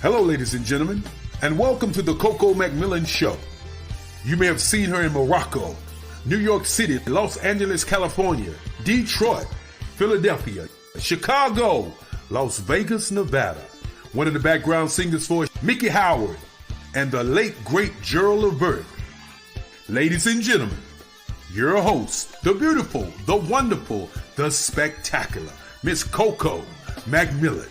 Hello, ladies and gentlemen, and welcome to the Coco McMillan Show. You may have seen her in Morocco, New York City, Los Angeles, California, Detroit, Philadelphia, Chicago, Las Vegas, Nevada. One of the background singers for Mickey Howard and the late, great Gerald Levert. Ladies and gentlemen, your host, the beautiful, the wonderful, the spectacular, Miss Coco McMillan.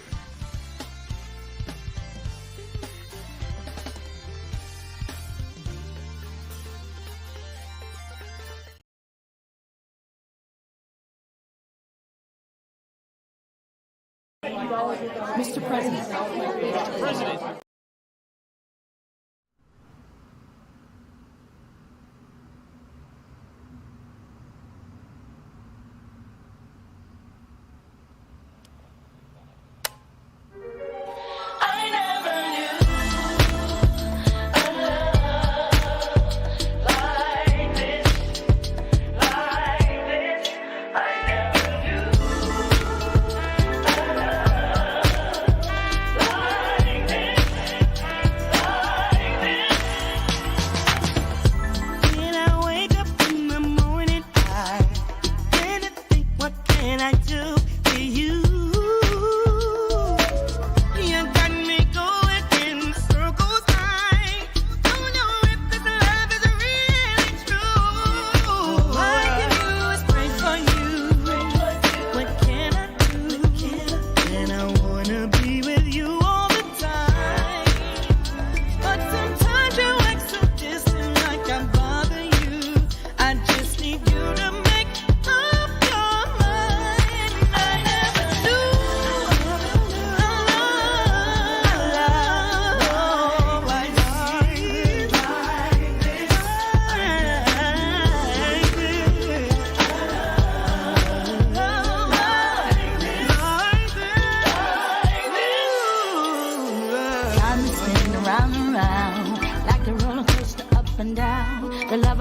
Mr. President. Mr. President.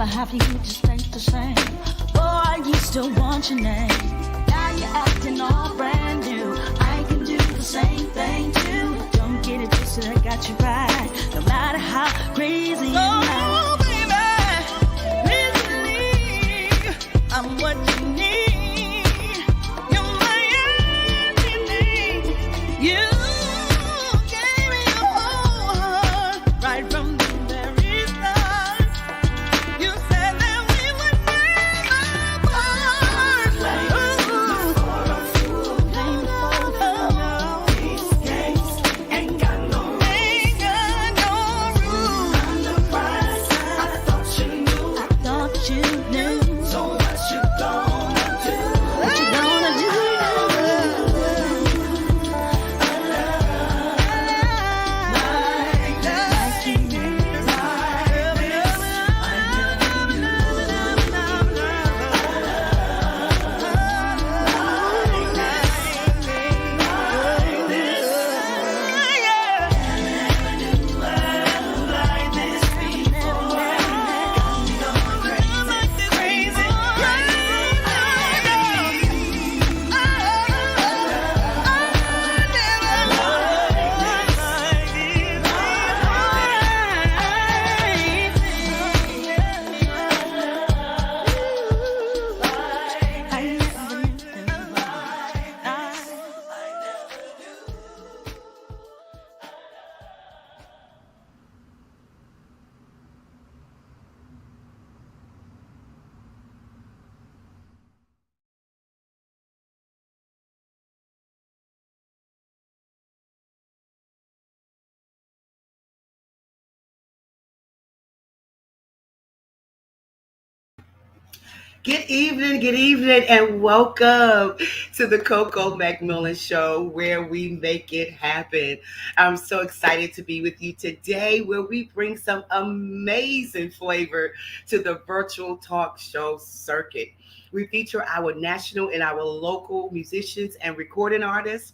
Half of you just ain't the same. Oh, I used to want your name. Now you're acting all brand new. I can do the same thing too. Don't get it twisted, I got you right. No matter how crazy you are. Oh, baby, please believe I'm what you need. You're my everything. You gave me your whole heart right from the very start. You said that we would never part. These games ain't got no rules. I'm the prize. I thought you knew. So what you gonna do? What you gonna do? Good evening, and welcome to the Coco McMillan Show, where we make it happen. I'm so excited to be with you today, where we bring some amazing flavor to the virtual talk show circuit. We feature our national and our local musicians and recording artists.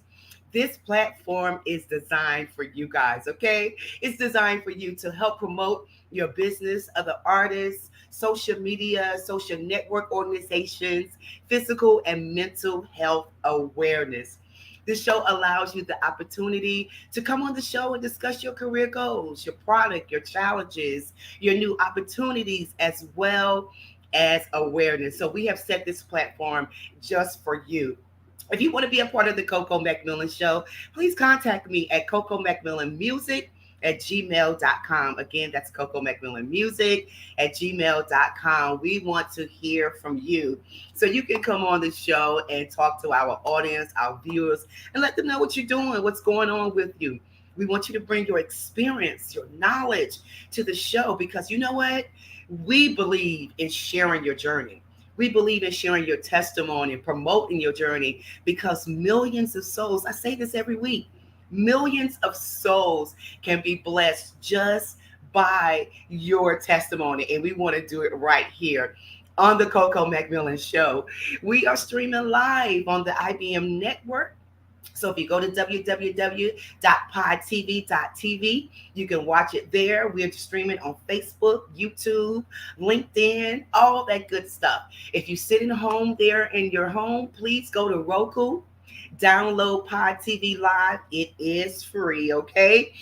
This platform is designed for you guys, okay? It's designed for you to help promote your business, other artists, social media, social network organizations, physical and mental health awareness. This show allows you the opportunity to come on the show and discuss your career goals, your product, your challenges, your new opportunities, as well as awareness. So we have set this platform just for you. If you want to be a part of the Coco McMillan Show, please contact me at Coco McMillan Music at gmail.com. Again, that's Coco McMillan Music at gmail.com. We want to hear from you. So you can come on the show and talk to our audience, our viewers, and let them know what you're doing, what's going on with you. We want you to bring your experience, your knowledge to the show because you know what? We believe in sharing your journey. We believe in sharing your testimony and promoting your journey because millions of souls, I say this every week, millions of souls can be blessed just by your testimony. And we want to do it right here on the Coco McMillan Show. We are streaming live on the IBM network. So if you go to www.podtv.tv, you can watch it there. We're streaming on Facebook, YouTube, LinkedIn, all that good stuff. If you're sitting home there in your home, please go to Roku, download Pod TV Live. It is free, okay?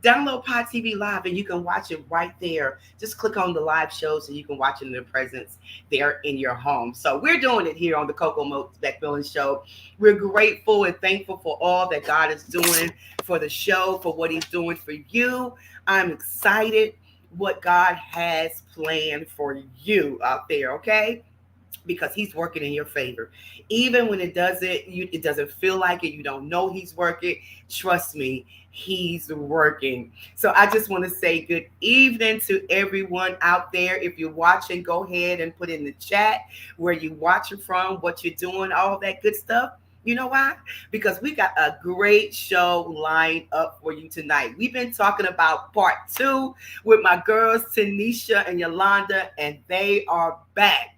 Download Pod TV Live and you can watch it right there. Just click on the live shows and you can watch it in the presence there in your home. So we're doing it here on the Coco McMillan Show. We're grateful and thankful for all that God is doing for the show, for what he's doing for you. I'm excited what God has planned for you out there, okay? Because he's working in your favor. Even when it doesn't feel like it, you don't know he's working, trust me, he's working. So I just want to say good evening to everyone out there. If you're watching, go ahead and put in the chat where you're watching from, what you're doing, all that good stuff. You know why? Because we got a great show lined up for you tonight. We've been talking about part 2 with my girls, Tanisha and Yolanda, and they are back.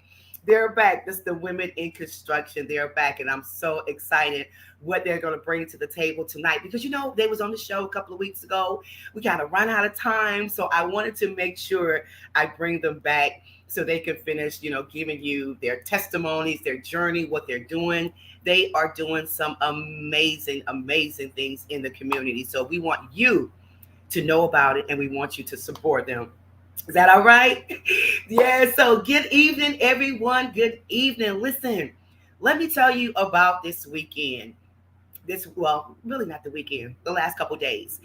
They're back. This is the Women in Construction. They're back, and I'm so excited what they're going to bring to the table tonight because, you know, they was on the show a couple of weeks ago. We got to run out of time, so I wanted to make sure I bring them back so they can finish, you know, giving you their testimonies, their journey, what they're doing. They are doing some amazing, amazing things in the community, so we want you to know about it, and we want you to support them. Is that all right? Yeah, so good evening, everyone. Good evening. Listen, let me tell you about this weekend. Well, really not the weekend, the last couple days.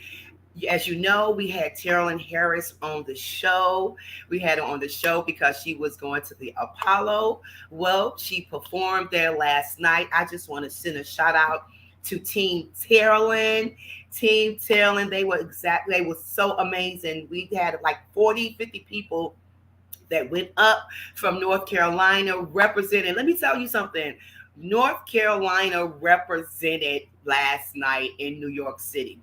As you know, we had Terrell Harris on the show. We had her on the show because she was going to the Apollo. Well, she performed there last night. I just want to send a shout out to Team Terrell. Team Terrell, they were so amazing. We had like 40, 50 people that went up from North Carolina representing. Let me tell you something. North Carolina represented last night in New York City.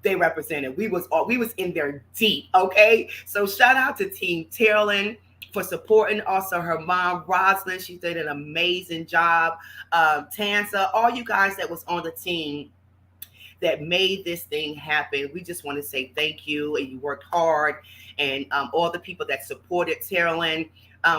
They represented. We was in there deep, okay? So shout out to Team Terrell for supporting. Also her mom, Roslyn, she did an amazing job. Tansa, all you guys that was on the team that made this thing happen. We just want to say thank you, and you worked hard, and all the people that supported Terrell.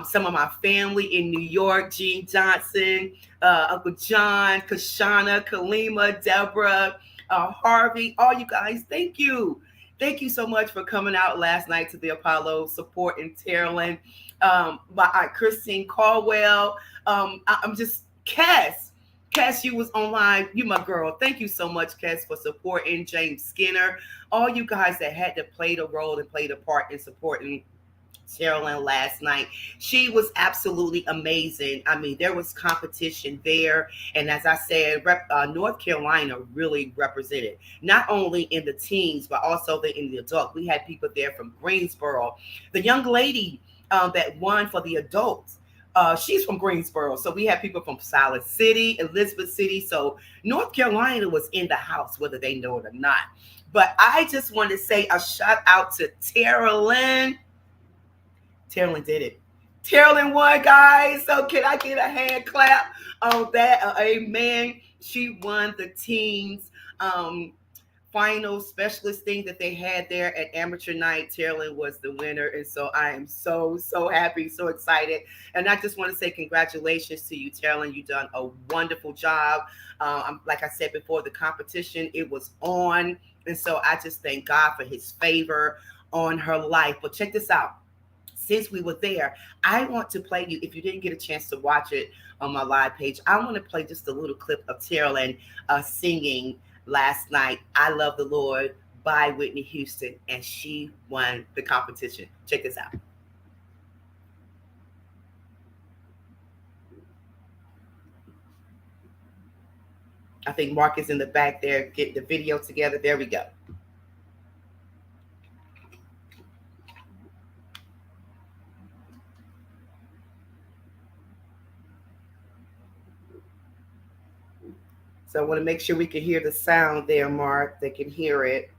Some of my family in New York, Gene Johnson, Uncle John, Kashana, Kalima, Deborah, Harvey, all you guys, thank you. Thank you so much for coming out last night to the Apollo, supporting Terrell. By Christine Caldwell. I'm just, Cass, you was online. You my girl. Thank you so much, Cass, for supporting James Skinner. All you guys that had to play the role and play the part in supporting Sherilyn last night. She was absolutely amazing. I mean, there was competition there. And as I said, North Carolina really represented, not only in the teens, but also in the adult. We had people there from Greensboro. The young lady that won for the adults, she's from Greensboro. So we had people from Solid City, Elizabeth City. So North Carolina was in the house, whether they know it or not. But I just want to say a shout out to Terrell. Terrell did it. Terrell won, guys. So can I get a hand clap on that? Amen. She won the teams final specialist thing that they had there at amateur night, Carolyn was the winner. And so I am so happy, so excited. And I just want to say congratulations to you, Carolyn. You've done a wonderful job. Like I said before, the competition, it was on. And so I just thank God for his favor on her life. But check this out. Since we were there, I want to play you, if you didn't get a chance to watch it on my live page, I want to play just a little clip of Carolyn singing last night, I Love the Lord by Whitney Houston, and she won the competition. Check this out. I think Mark is in the back there getting the video together. There we go. So I want to make sure we can hear the sound there, Mark. They can hear it.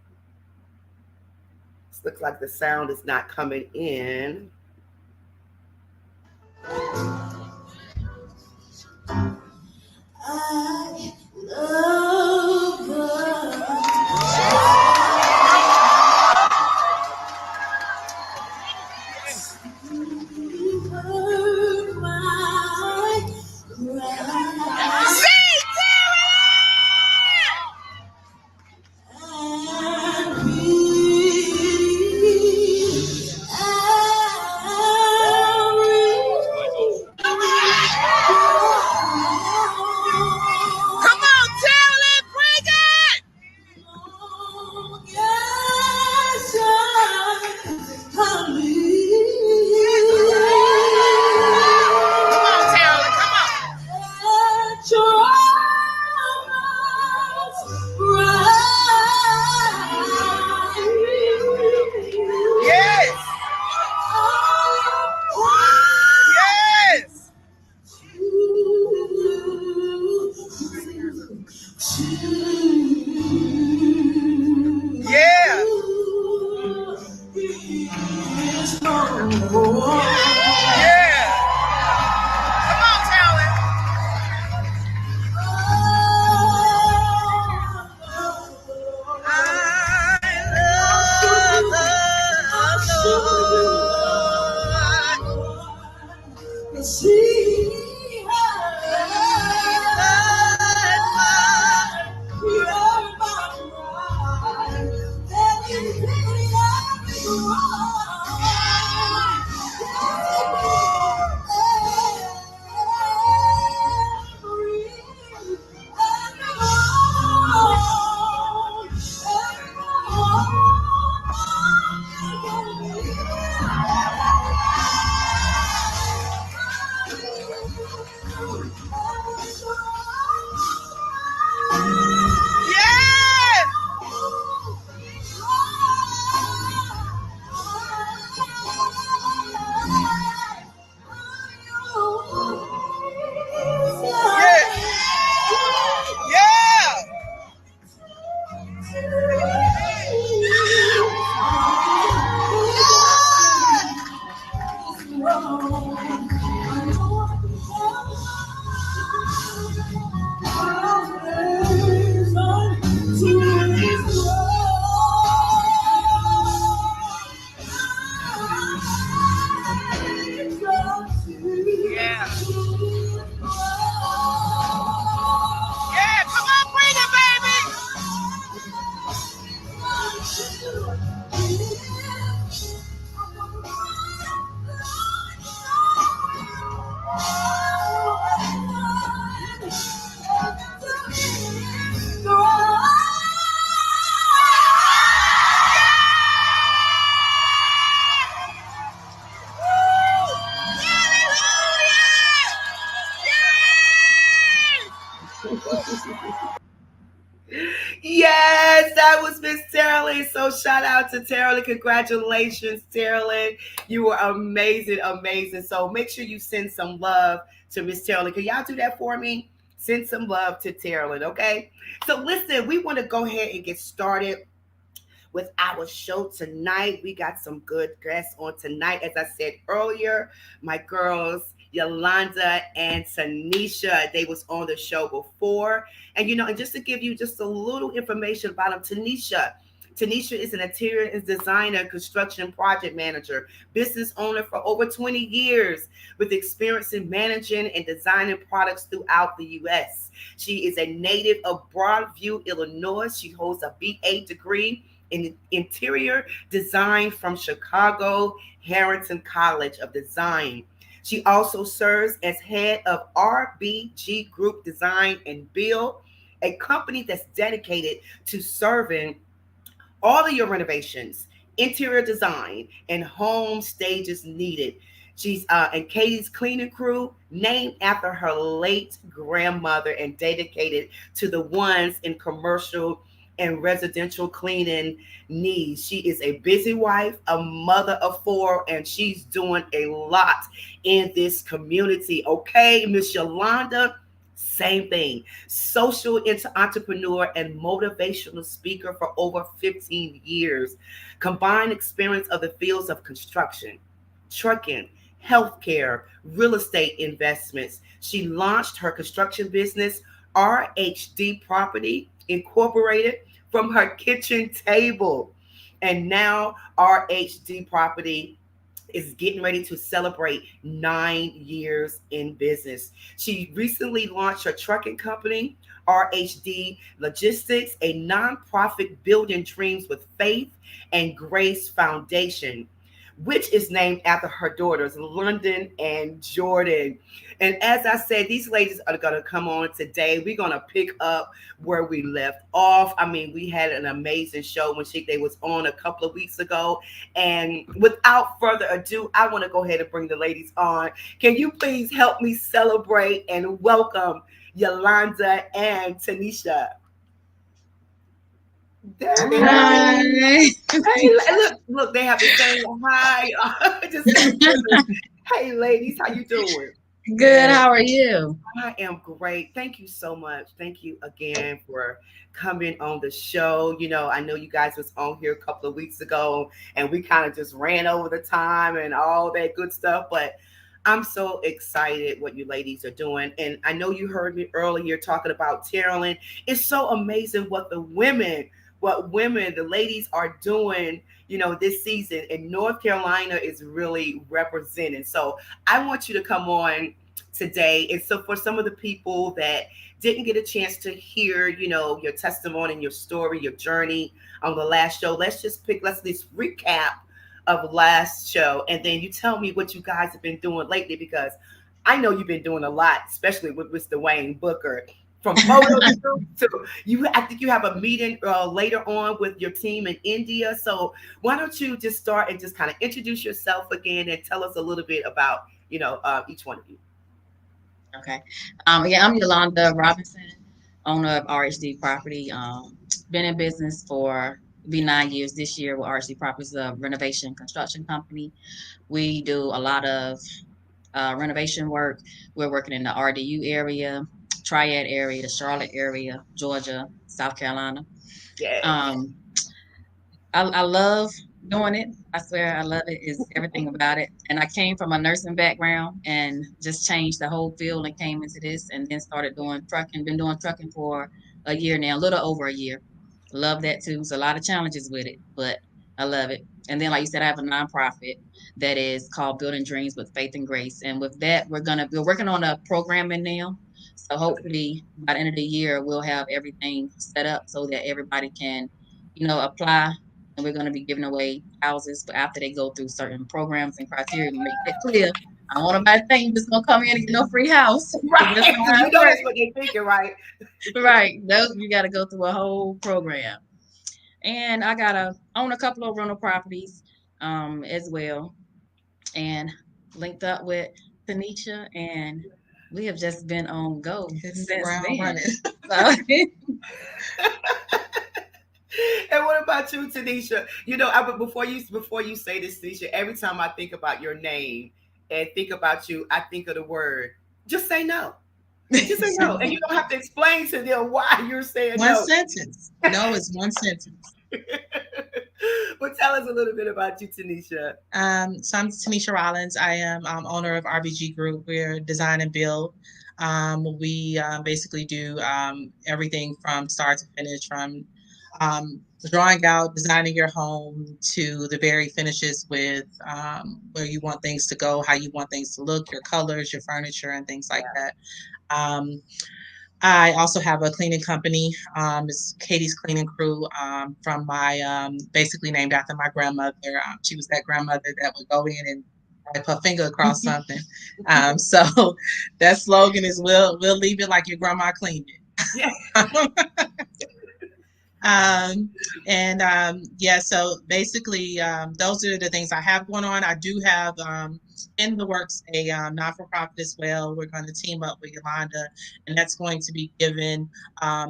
This looks like the sound is not coming in. I love God. You heard my cry. Yes, that was Miss Terrell. So shout out to Terrell. Congratulations, Terrell. You were amazing, amazing. So make sure you send some love to Miss Terrell. Can y'all do that for me? Send some love to Terrell, okay? So listen, we want to go ahead and get started with our show tonight. We got some good guests on tonight. As I said earlier, my girls Yolanda and Tanisha. They was on the show before. And and just to give you just a little information about them, Tanisha is an interior designer, construction project manager, business owner for over 20 years with experience in managing and designing products throughout the U.S. She is a native of Broadview, Illinois. She holds a BA degree in interior design from Chicago Harrington College of Design. She also serves as head of RBG Group Design and Build, a company that's dedicated to serving all of your renovations, interior design, and home stages needed. She's and Katie's cleaning crew, named after her late grandmother and dedicated to the ones in commercial and residential cleaning needs. She is a busy wife, a mother of four, and she's doing a lot in this community. Okay, Miss Yolanda, same thing. Social entrepreneur and motivational speaker for over 15 years. Combined experience of the fields of construction, trucking, healthcare, real estate investments. She launched her construction business, RHD Property Incorporated, from her kitchen table. And now RHD Property is getting ready to celebrate 9 years in business. She recently launched her trucking company, RHD Logistics, a nonprofit building dreams with faith and grace foundation, which is named after her daughters, London and Jordan. And as I said, these ladies are going to come on today. We're going to pick up where we left off. I mean, we had an amazing show when they was on a couple of weeks ago. And without further ado, I want to go ahead and bring the ladies on. Can you please help me celebrate and welcome Yolanda and Tanisha? There they are. Hi. Hey, look, they have to say hi. Just say hey, ladies, how you doing? Good. How are you? I am great. Thank you so much. Thank you again for coming on the show. I know you guys was on here a couple of weeks ago and we kind of just ran over the time and all that good stuff, but I'm so excited what you ladies are doing. And I know you heard me earlier talking about Carolyn. It's so amazing what the ladies are doing, this season. And North Carolina is really representing. So I want you to come on today. And so for some of the people that didn't get a chance to hear, your testimony and your story, your journey on the last show, let's just recap of last show. And then you tell me what you guys have been doing lately, because I know you've been doing a lot, especially with Mr. Wayne Booker. From photos to you, I think you have a meeting later on with your team in India. So why don't you just start and just kind of introduce yourself again and tell us a little bit about each one of you. Okay. Yeah, I'm Yolanda Robinson, owner of RHD Property. Been in business for be 9 years this year with RHD Properties, a renovation construction company. We do a lot of renovation work. We're working in the RDU area, Triad area, the Charlotte area, Georgia, South Carolina. Yes. I love doing it. I swear I love it. Is everything about it. And I came from a nursing background and just changed the whole field and came into this and then started doing trucking. Been doing trucking for a year now, a little over a year. Love that too. It's a lot of challenges with it, but I love it. And then, like you said, I have a nonprofit that is called Building Dreams with Faith and Grace. And with that, we're working on a programming now. So hopefully by the end of the year, we'll have everything set up so that everybody can, apply. And we're going to be giving away houses, but after they go through certain programs and criteria, we make that clear. I don't want nobody to think you're just going to come in and get no free house. Right. That's what they're thinking, right? Right. Those, you got to go through a whole program. And I own a couple of rental properties as well. And linked up with Tanisha, and we have just been on go since then. So, and what about you, Tanisha? Before you say this, Tanisha, every time I think about your name and think about you, I think of the word. Just say no. Just say no, and you don't have to explain to them why you're saying one no. sentence. No, it's one sentence. Well, tell us a little bit about you, Tanisha. So I'm Tanisha Rollins. I am owner of RBG Group. We're design and build. We basically do everything from start to finish, from drawing out, designing your home to the very finishes with where you want things to go, how you want things to look, your colors, your furniture, and things like that. Um, I also have a cleaning company. It's Katie's Cleaning Crew, from my basically named after my grandmother. She was that grandmother that would go in and wipe her finger across something. So that slogan is "We'll leave it like your grandma cleaned Yeah. it." Yeah, so basically, those are the things I have going on. I do have in the works a not-for-profit as well. We're going to team up with Yolanda, and that's going to be given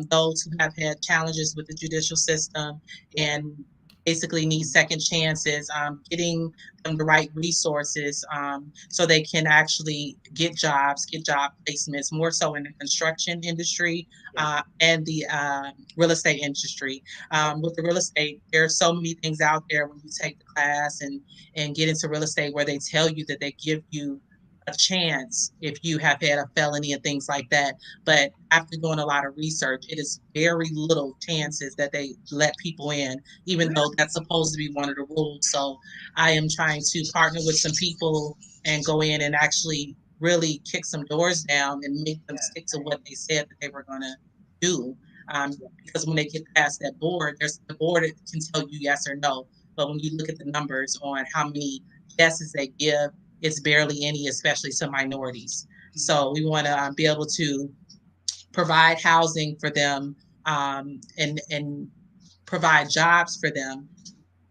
those who have had challenges with the judicial system and basically need second chances, getting them the right resources so they can actually get jobs, get job placements, more so in the construction industry and the real estate industry. With the real estate, there are so many things out there when you take the class and get into real estate where they tell you that they give you a chance if you have had a felony and things like that. But after doing a lot of research, it is very little chances that they let people in, even though that's supposed to be one of the rules. So I am trying to partner with some people and go in and actually really kick some doors down and make them stick to what they said that they were going to do. Because when they get past that board, there's the board that can tell you yes or no. But when you look at the numbers on how many yeses they give, it's barely any, especially to minorities. So we want to be able to provide housing for them and provide jobs for them.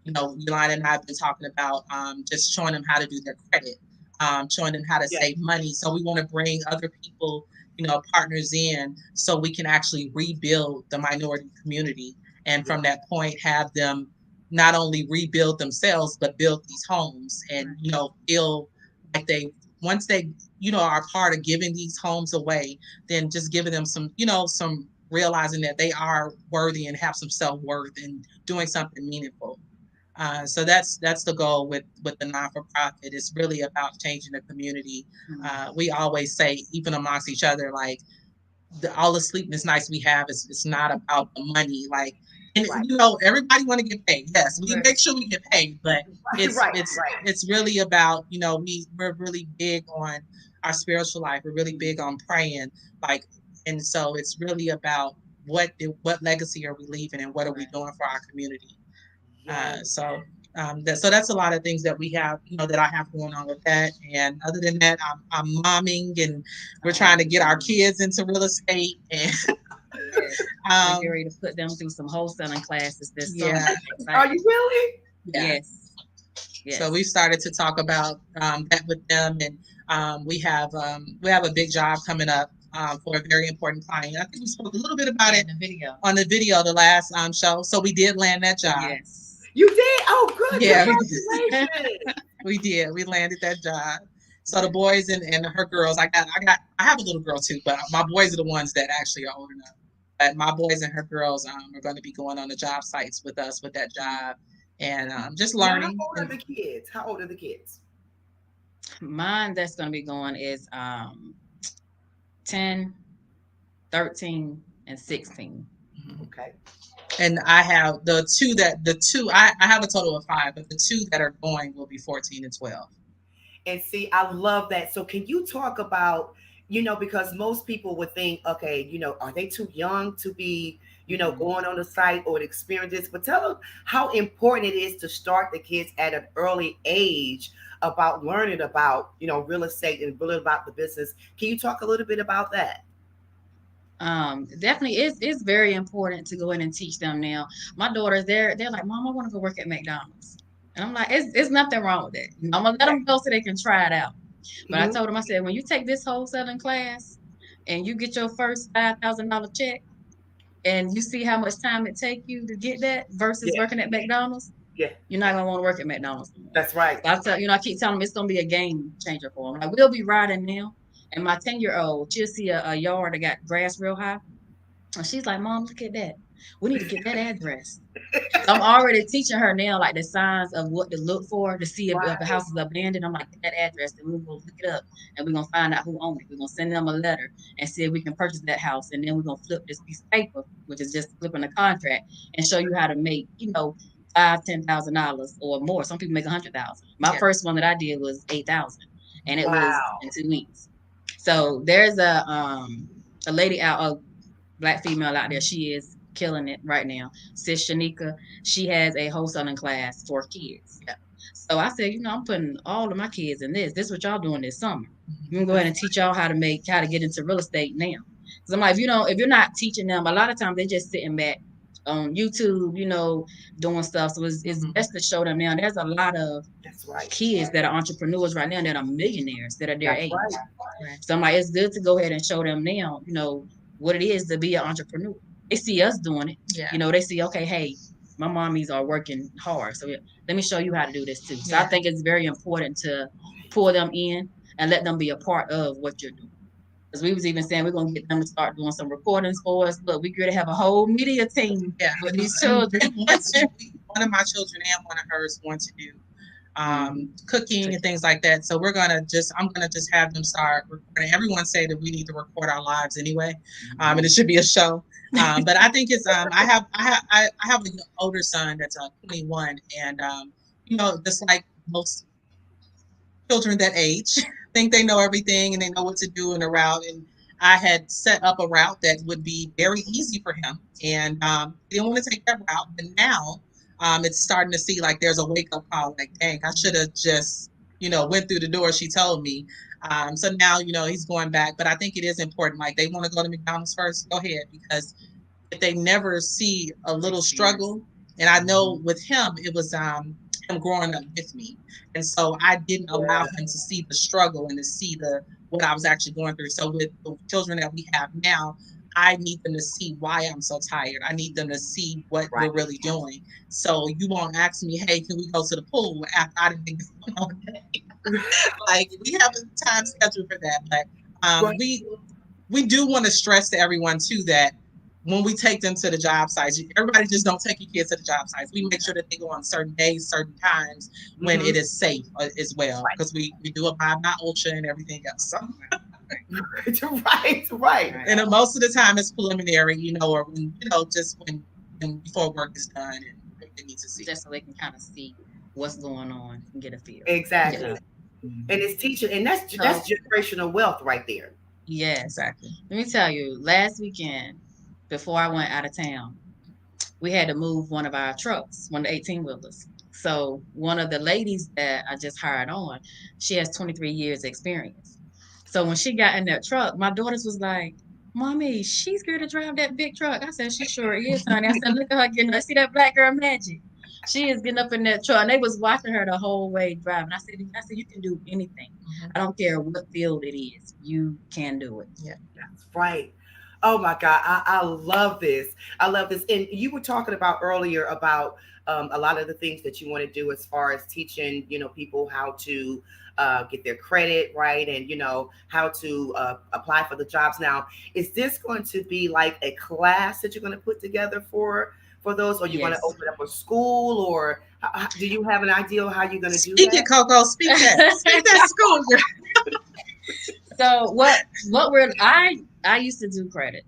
You know, Yolanda and I have been talking about just showing them how to do their credit, showing them how to save money. So we want to bring other people, you know, partners in so we can actually rebuild the minority community. And from that point, have them not only rebuild themselves, but build these homes and, you know, feel like once they, you know, are part of giving these homes away, then just giving them some, you know, some realizing that they are worthy and have some self-worth and doing something meaningful. So that's the goal with the non-for-profit. It's really about changing the community. We always say, even amongst each other, like all the sleepless nights we have is it's not about the money. Like, and you know, everybody want to get paid. Yes, we make sure we get paid, but it's really about, you know, we're really big on our spiritual life. We're really big on praying, like, and so it's really about what legacy are we leaving and what are we doing for our community. So that's a lot of things that we have, you know, that I have going on with that. And other than that, I'm momming, and we're trying to get our kids into real estate. And we're ready to put them through some wholesaling classes this summer. Are you really? Yes. So we started to talk about that with them, and we have a big job coming up for a very important client. I think we spoke a little bit about it on the video, the last show. So we did land that job. Yes. You did? Oh, good. Yeah, Congratulations. we did. We landed that job. So the boys and her girls, I have a little girl too, but my boys are the ones that actually are old enough. But my boys and her girls are going to be going on the job sites with us with that job and just learning. How old are the kids? How old are the kids? Mine that's going to be going is 10, 13, and 16. Okay. And I have the two, I have a total of 5, but the 2 that are going will be 14 and 12. And see, I love that. So can you talk about, you know, because most people would think, okay, you know, are they too young to be, you know, going on the site or experience this? But tell them how important it is to start the kids at an early age about learning about, you know, real estate and really about the business. Can you talk a little bit about that? Definitely it's very important to go in and teach them now. My daughters, they're like, Mom, I want to go work at McDonald's. And I'm like, it's nothing wrong with it. I'm gonna let them go so they can try it out. But I told them, I said, when you take this wholesaling class and you get your first $5,000 check and you see how much time it take you to get that versus working at McDonald's, you're not gonna want to work at McDonald's anymore. That's right. So I keep telling them it's gonna be a game changer for them. Like, we'll be riding now. And my 10-year-old, she'll see a yard that got grass real high. And she's like, Mom, look at that. We need to get that address. So I'm already teaching her now, like the signs of what to look for to see if the house is abandoned. I'm like, get that address, and we'll go look it up, and we're gonna find out who owned it. We're gonna send them a letter and see if we can purchase that house, and then we're gonna flip this piece of paper, which is just flipping a contract, and show you how to make, $5,000-$10,000 or more. Some people make 100,000. My first one that I did was 8,000, and it was in 2 weeks. So there's a lady out, a Black female out there. She is killing it right now. Sis Shanika, she has a wholesaling class for kids. Yeah. So I said, I'm putting all of my kids in this. This is what y'all doing this summer. I'm gonna go ahead and teach y'all how to get into real estate now. Because I'm like, if you're not teaching them, a lot of times they're just sitting back on YouTube, doing stuff. So it's best to show them now. There's a lot of kids that are entrepreneurs right now that are millionaires that are their age. Right. So I'm like, it's good to go ahead and show them now, what it is to be an entrepreneur. They see us doing it. Yeah. They see, okay, hey, my mommies are working hard. So let me show you how to do this too. So I think it's very important to pull them in and let them be a part of what you're doing. Because we was even saying we're going to get them to start doing some recordings for us. Look, we're going to have a whole media team with these children. One of my children and one of hers want to do cooking and things like that. So I'm gonna just have them start recording. Everyone say that we need to record our lives anyway, and it should be a show. But I think it's I have an older son that's 21, and just like most children that age, think they know everything and they know what to do in a route. And I had set up a route that would be very easy for him, and he didn't want to take that route. But now it's starting to see like there's a wake up call. Like, dang, I should have just went through the door she told me. So now he's going back. But I think it is important. Like, they want to go to McDonald's first, go ahead, because if they never see a little struggle, and I know with him it was him growing up with me, and so I didn't allow him to see the struggle and to see what I was actually going through. So with the children that we have now, I need them to see why I'm so tired. I need them to see what we're really doing. So you won't ask me, hey, can we go to the pool after I didn't think all day? Like, we have a time schedule for that, but we do want to stress to everyone too that when we take them to the job sites, everybody just don't take your kids to the job sites. We make sure that they go on certain days, certain times when it is safe as well, because we do abide by OSHA and everything else. So. Right. And most of the time it's preliminary, or when, just when before work is done and they need to see. Just so they can kind of see what's going on and get a feel. Exactly. And it's teaching, and that's generational wealth right there. Yeah, exactly. Let me tell you, last weekend, before I went out of town, we had to move one of our trucks, one of the 18-wheelers. So one of the ladies that I just hired on, she has 23 years experience. So when she got in that truck, my daughters was like, Mommy, she's scared to drive that big truck. I said, she sure is, honey. I said, look at her getting up. See that black girl magic? She is getting up in that truck. And they was watching her the whole way driving. I said, you can do anything. I don't care what field it is. You can do it. Yeah, that's right. Oh my God, I love this. I love this. And you were talking about earlier about a lot of the things that you want to do as far as teaching, people how to get their credit, right? And, how to apply for the jobs. Now, is this going to be like a class that you're going to put together for those? Or you're going to open up a school? Or do you have an idea of how you're going to do that? Speak it, Coco. Speak that school. So I used to do credit.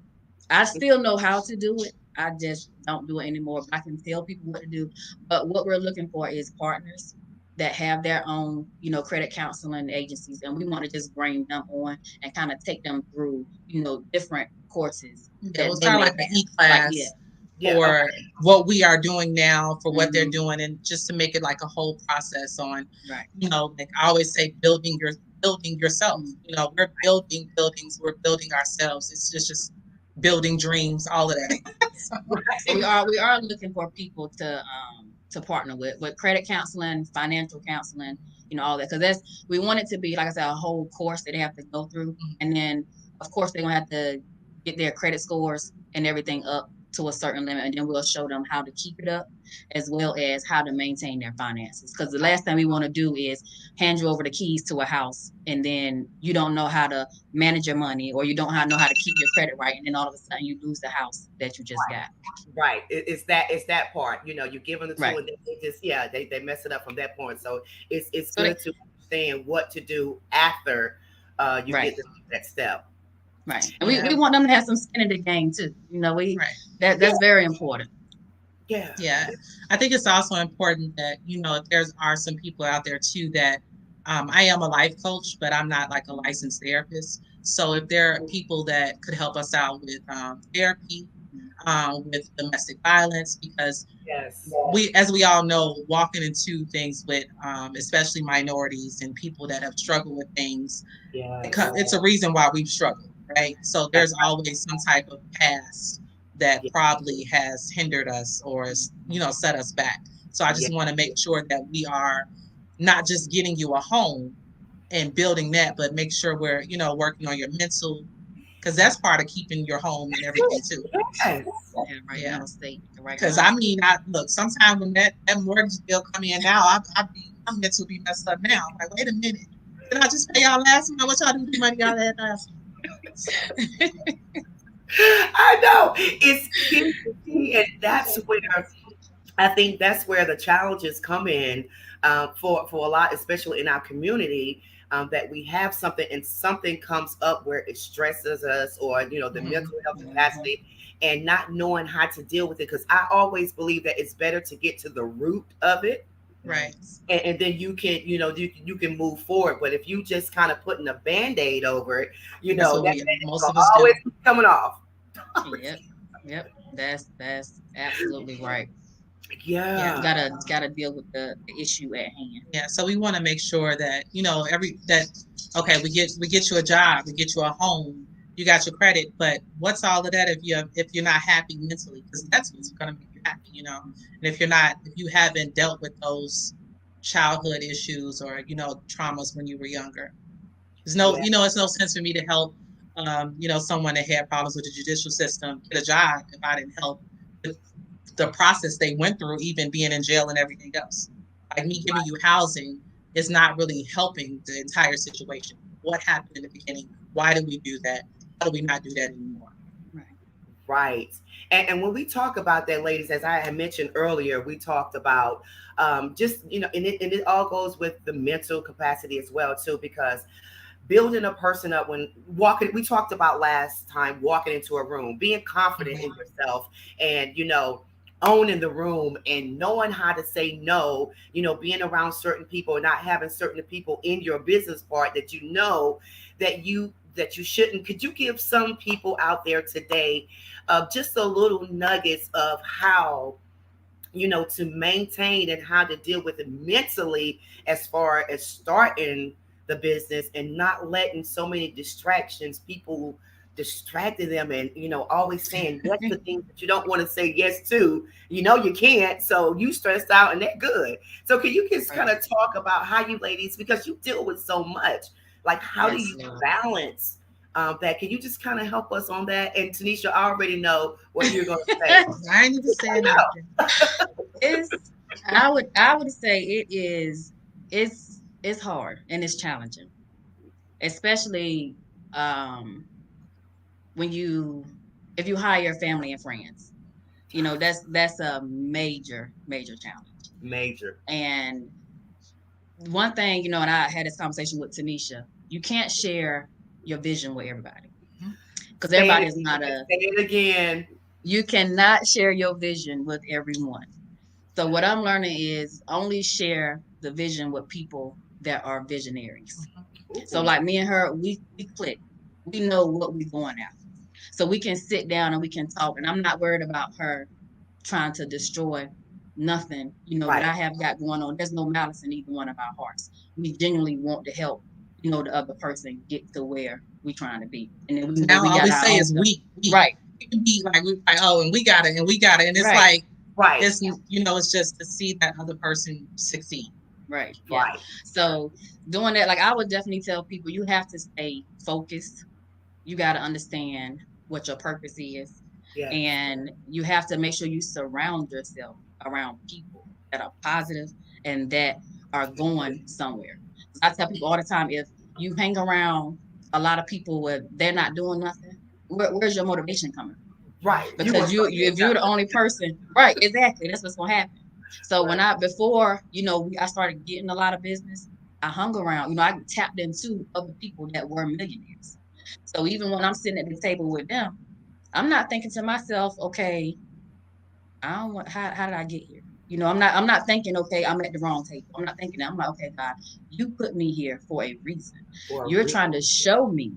I still know how to do it. I just don't do it anymore. But I can tell people what to do. But what we're looking for is partners that have their own, credit counseling agencies, and we want to just bring them on and kind of take them through, different courses. Yeah, it was kind of like an e-class. For what we are doing now, for what they're doing, and just to make it like a whole process on, like I always say, building yourself. We're building buildings, we're building ourselves. It's just building dreams, all of that. So we are looking for people to partner with credit counseling, financial counseling, all that, because we want it to be, like I said, a whole course that they have to go through, and then of course they're gonna have to get their credit scores and everything up to a certain limit, and then we'll show them how to keep it up, as well as how to maintain their finances. Because the last thing we want to do is hand you over the keys to a house, and then you don't know how to manage your money, or you don't know how to keep your credit right, and then all of a sudden you lose the house that you just got. Right. It's that part. You give them the Right. tool, and they just they mess it up from that point. So it's So they, good to understand what to do after you right. get to that step. Right. And Yeah. we want them to have some skin in the game too. Right. That's very important. Yeah. Yeah, I think it's also important that if there's are some people out there too that I am a life coach, but I'm not like a licensed therapist. So if there are people that could help us out with therapy, with domestic violence, because Yes. as we all know, walking into things with especially minorities and people that have struggled with things, Yes. it's a reason why we've struggled, right? So there's always some type of past that Yeah. probably has hindered us or set us back. So I Yeah. just want to make sure that we are not just getting you a home and building that, but make sure we're working on your mental, because that's part of keeping your home and everything too. Yes. Yeah, right Yeah. mental state, the right Because mind. I look, sometimes when that mortgage bill come in now, I'm mentally messed up now. I'm like, wait a minute, did I just pay y'all last month? What y'all do with the money y'all had last month? I know it's key, and that's where I think that's where the challenges come in for a lot, especially in our community. That we have something and something comes up where it stresses us, or the mental health Mhm. capacity, and not knowing how to deal with it. Because I always believe that it's better to get to the root of it, Right. and then you can move forward. But if you just kind of putting a band-aid over it, That's that what band-aid most will of us always do. be coming off. Yep. Yep. That's absolutely right. Yeah. You Yeah. gotta deal with the issue at hand. Yeah. So we want to make sure that, okay, we get you a job, we get you a home, you got your credit, but what's all of that if you're not happy mentally? Because that's what's gonna make you happy. And if you haven't dealt with those childhood issues or, traumas when you were younger. Yeah. It's no sense for me to help someone that had problems with the judicial system get a job if I didn't help with the process they went through, even being in jail and everything else. Like me giving you housing is not really helping the entire situation. What happened in the beginning? Why did we do that? How do we not do that anymore? Right. Right. And when we talk about that, ladies, as I had mentioned earlier, we talked about just, and it all goes with the mental capacity as well, too, because building a person up when walking, we talked about last time, walking into a room, being confident in yourself, and, owning the room and knowing how to say no, being around certain people and not having certain people in your business part that that you shouldn't. Could you give some people out there today just a little nuggets of how to maintain and how to deal with it mentally, as far as starting the business and not letting so many distractions, people distracting them, and always saying yes to things that you don't want to say yes to. You can't, so you stressed out, and that good. So can you just kind of talk about how you ladies, because you deal with so much, like how do Yes, you Lord. balance that? Can you just kind of help us on that? And Tanisha, I already know what you're going to say. I ain't even saying nothing. It's I would say it's hard and it's challenging, especially um when if you hire family and friends. That's a major challenge. Major. And one thing, and I had this conversation with Tanisha, you can't share your vision with everybody, because Say everybody it is not again. Say it again. you cannot share your vision with everyone. So what I'm learning is only share the vision with people that are visionaries. So Ooh. like me and her, we click. We know what we're going after. So we can sit down and we can talk. And I'm not worried about her trying to destroy nothing, that Right. I have got going on. There's no malice in either one of our hearts. We genuinely want to help, the other person get to where we're trying to be. And then Now we all got we our say own is stuff. we. Right, We can be like we like, oh, and we got it, and we got it, and it's right, like Right. it's just to see that other person succeed. right. Yeah. Right. So doing that, like I would definitely tell people you have to stay focused. You got to understand what your purpose is. Yeah. And you have to make sure you surround yourself around people that are positive and that are going somewhere. I tell people all the time, if you hang around a lot of people where they're not doing nothing, where's your motivation coming from? Right. Because if you're the only person, right, exactly, that's what's gonna happen. So when before, I started getting a lot of business, I hung around, I tapped into other people that were millionaires. So even when I'm sitting at the table with them, I'm not thinking to myself, okay, I don't want, how did I get here? I'm not thinking, okay, I'm at the wrong table. I'm not thinking that. I'm like, okay, God, you put me here for a reason. You're trying to show me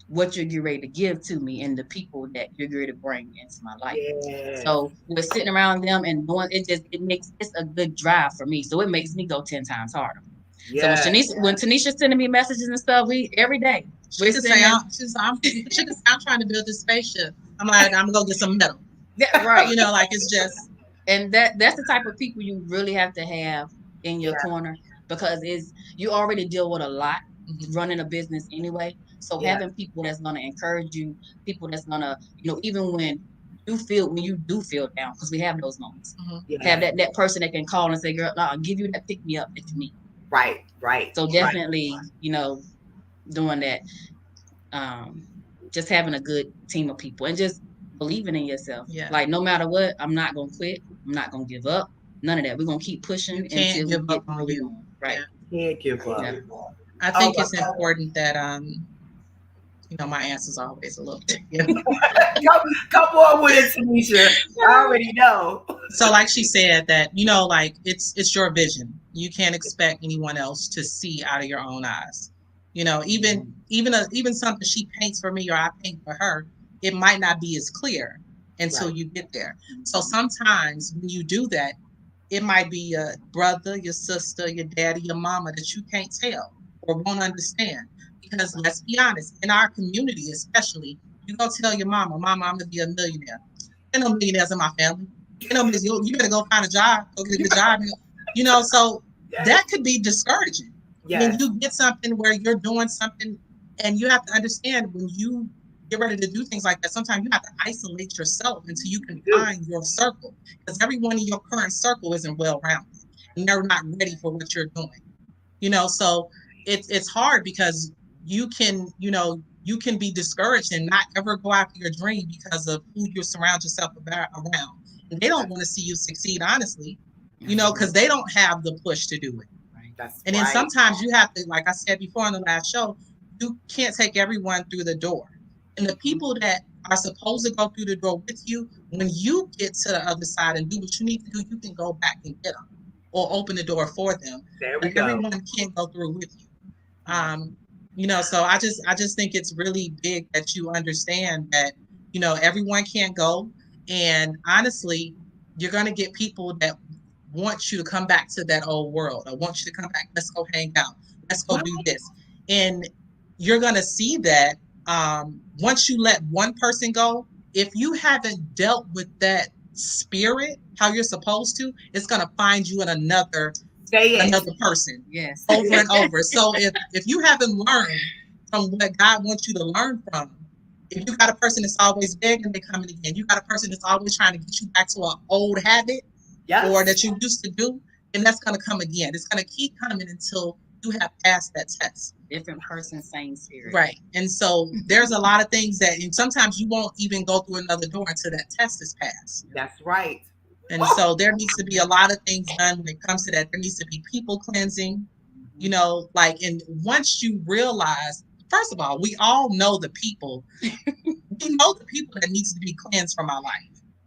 what you're getting ready to give to me and the people that you're going to bring into my life. Yes. So we're sitting around them and doing it's a good drive for me. So it makes me go 10 times harder. Yes. So when Tanisha's sending me messages and stuff, every day. She could say, I'm trying to build this spaceship. I'm like, I'm gonna go get some metal. Yeah, right. Like it's just. And that's the type of people you really have to have in your corner, because you already deal with a lot running a business anyway. So having people that's gonna encourage you, people that's gonna, even when you do feel down, because we have those moments. Have that person that can call and say, girl, I'll give you that pick me up that you need. Right. So definitely, doing that. Just having a good team of people and just believing in yourself. Yeah. Like no matter what, I'm not gonna quit. I'm not gonna give up. None of that. We're gonna keep pushing until we get where we want. Right. Can't give up. Yeah. I think it's important that my answer's always a little bit. Come on with it, Tanisha. I already know. So like she said that, like it's your vision. You can't expect anyone else to see out of your own eyes. Even something she paints for me or I paint for her, it might not be as clear until you get there. So sometimes when you do that, it might be your brother, your sister, your daddy, your mama that you can't tell or won't understand. Because let's be honest, in our community especially, you go tell your mama, I'm gonna be a millionaire. There are no millionaires in my family. You better go find a job, go get a job. So that could be discouraging. When you get something where you're doing something, and you have to understand when you get ready to do things like that, sometimes you have to isolate yourself until you can find your circle, because everyone in your current circle isn't well-rounded and they're not ready for what you're doing. So it's hard because you can be discouraged and not ever go after your dream because of who you surround yourself around. And they don't want to see you succeed, honestly, because they don't have the push to do it. And then sometimes you have to, like I said before on the last show, you can't take everyone through the door. And the people that are supposed to go through the door with you, when you get to the other side and do what you need to do, you can go back and get them or open the door for them. There we go. Everyone can't go through with you. So I just think it's really big that you understand that, everyone can't go. And honestly, you're going to get people that want you to come back to that old world. I want you to come back. Let's go hang out. Let's go do this. And you're going to see that once you let one person go, if you haven't dealt with that spirit, how you're supposed to, it's going to find you in another person. Yes. Over and over. So if you haven't learned from what God wants you to learn from, if you got a person that's always begging, they coming again. You got a person that's always trying to get you back to an old habit or that you used to do, and that's going to come again. It's going to keep coming until you have passed that test. Different person, same spirit. Right. And so there's a lot of things and sometimes you won't even go through another door until that test is passed. That's right. And so there needs to be a lot of things done when it comes to that. There needs to be people cleansing, and once you realize, first of all, we all know the people. We know the people that needs to be cleansed from our life.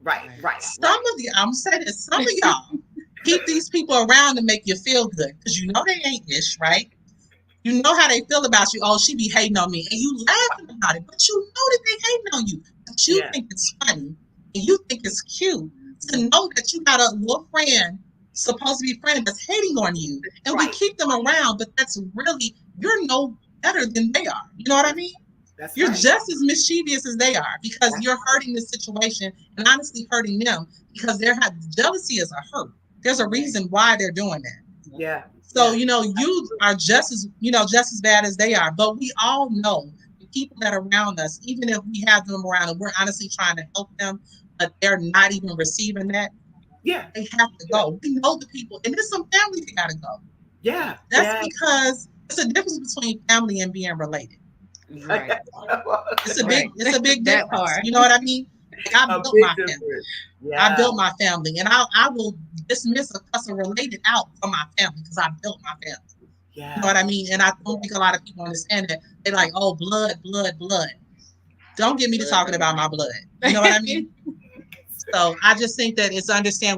Right. Some of you, I'm saying this, some of y'all keep these people around to make you feel good because they ain't ish, right? You know how they feel about you. Oh, she be hating on me. And you laughing about it, but you know that they hating on you. But you think it's funny and you think it's cute to know that you got a little friend, supposed to be a friend, that's hating on you. And we keep them around, but that's really, you're no better than they are. You know what I mean? You're just as mischievous as they are because you're hurting the situation and honestly hurting them because jealousy is a hurt. There's a reason why they're doing that. Yeah. So, you are just as bad as they are. But we all know people that are around us, even if we have them around and we're honestly trying to help them, but they're not even receiving that, Yeah. they have to go. We know the people, and there's some families that gotta go. Yeah. That's because it's a difference between family and being related. Right. It's a Right. big That difference. part. You know what I mean? Like, I A built big my family. difference. I Yeah. built my family, and I will dismiss a cousin related out from my family because I built my family. Yeah. You know what I mean? And I don't think a lot of people understand that. They like, oh, blood. Don't get me to talking about my blood. You know what I mean? So I just think that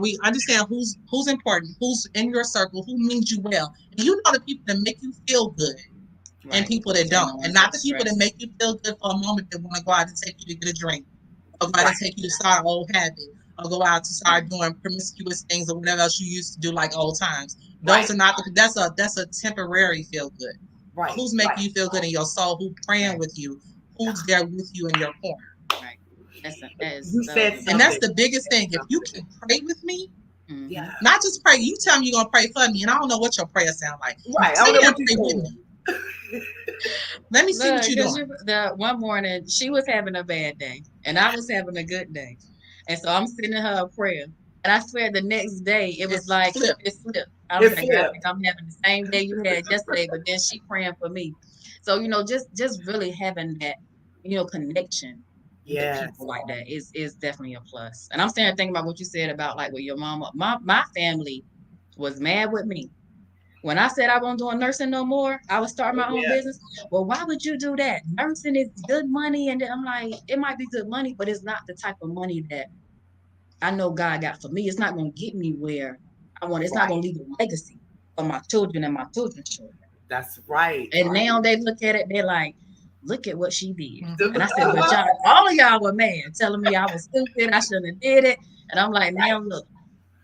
we understand who's important, who's in your circle, who means you well. And you know the people that make you feel good and Right. people that don't. And not the people that make you feel good for a moment that want to go out and take you to get a drink. Or go out and take you to start an old habit. Or go out to start doing promiscuous things or whatever else you used to do like old times. Those are not that's a temporary feel good. Right. Who's making you feel good in your soul, who's praying with you, who's there with you in your corner. Right. That is You so said good. And that's the biggest thing. If you can pray with me, Mhm. Yeah. not just pray, you tell me you're gonna pray for me, and I don't know what your prayer sound like. Right. I Say don't know that what you pray with doing. me. Let me see Look, what you're 'cause doing. the one morning she was having a bad day and I was having a good day. And so I'm sending her a prayer. And I swear the next day it was like it flipped. I was like, girl, I think I'm having the same day you had yesterday, but then she praying for me. So, just really having that, connection with Yes. people like that is definitely a plus. And I'm starting to think about what you said about like with your mama. My family was mad with me. When I said I wasn't doing nursing no more, I was starting my own business. Well, why would you do that? Nursing is good money. And I'm like, it might be good money, but it's not the type of money that I know God got for me. It's not going to get me where I want. It's not going to leave a legacy for my children and my children's children. That's right. And now they look at it, they're like, look at what she did. Mhm. And I said, but y'all, all of y'all were mad, telling me I was stupid, I shouldn't have did it. And I'm like, now look.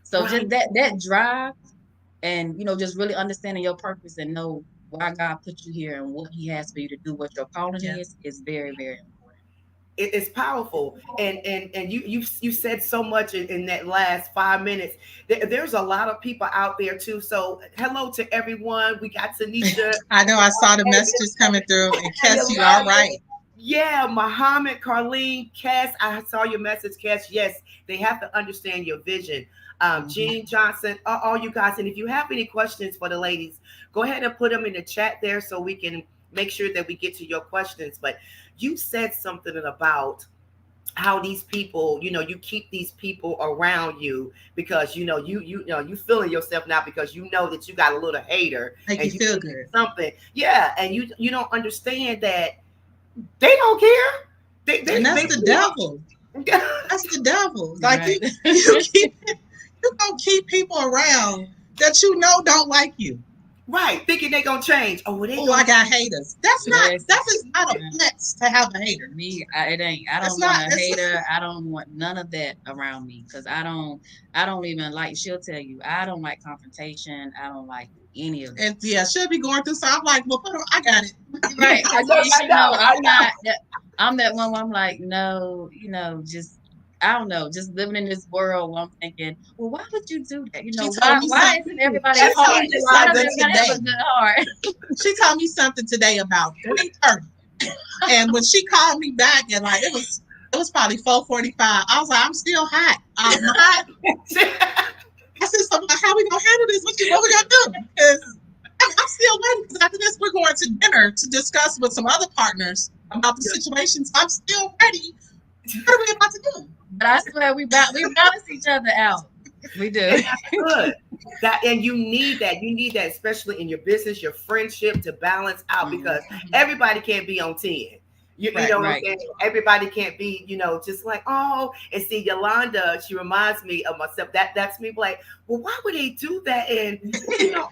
So just that drive and, just really understanding your purpose and know why God put you here and what he has for you to do, what your calling is very, very important. It's powerful, and you said so much in that last 5 minutes. There's a lot of people out there too. So hello to everyone. We got Tanisha. I know I saw the messages coming through, and Cass, you are right. Yeah, Muhammad, Carlene, Cass, I saw your message, Cass. Yes, they have to understand your vision. Jean Johnson, all you guys. And if you have any questions for the ladies, go ahead and put them in the chat there so we can make sure that we get to your questions. But you said something about how these people, you keep these people around you because you feeling yourself now because you know that you got a little hater Make and you feel good. Something, yeah, and you don't understand that they don't care. And that's the devil. That's the devil. Like Right. you don't keep people around that you know don't like you. Right, thinking they gonna change. I got haters. That is not a flex to have a hater. Me, it ain't. I don't want a hater. I don't want none of that around me because I don't even like. She'll tell you I don't like confrontation. I don't like any of that. And she'll be going through something. I'm like, well, I got it. Right. I'm not. I'm that one where I'm like, no, just. I don't know, just living in this world where I'm thinking, well, why would you do that? Why isn't everybody else told me something today? She told me something today about 3:30. And when she called me back and like it was probably 4:45, I was like, I'm still hot. I'm hot. I said something like, how we gonna handle this? What we gonna do? Because I'm still waiting because after this we're going to dinner to discuss with some other partners about the situation. So I'm still ready. What are we about to do? But I swear we balance each other out. We do. And that's good. And you need that. You need that, especially in your business, your friendship, to balance out because everybody can't be on 10. You know what I'm saying? Everybody can't be, just like, oh, and see, Yolanda, she reminds me of myself. That's me like, well, why would they do that? And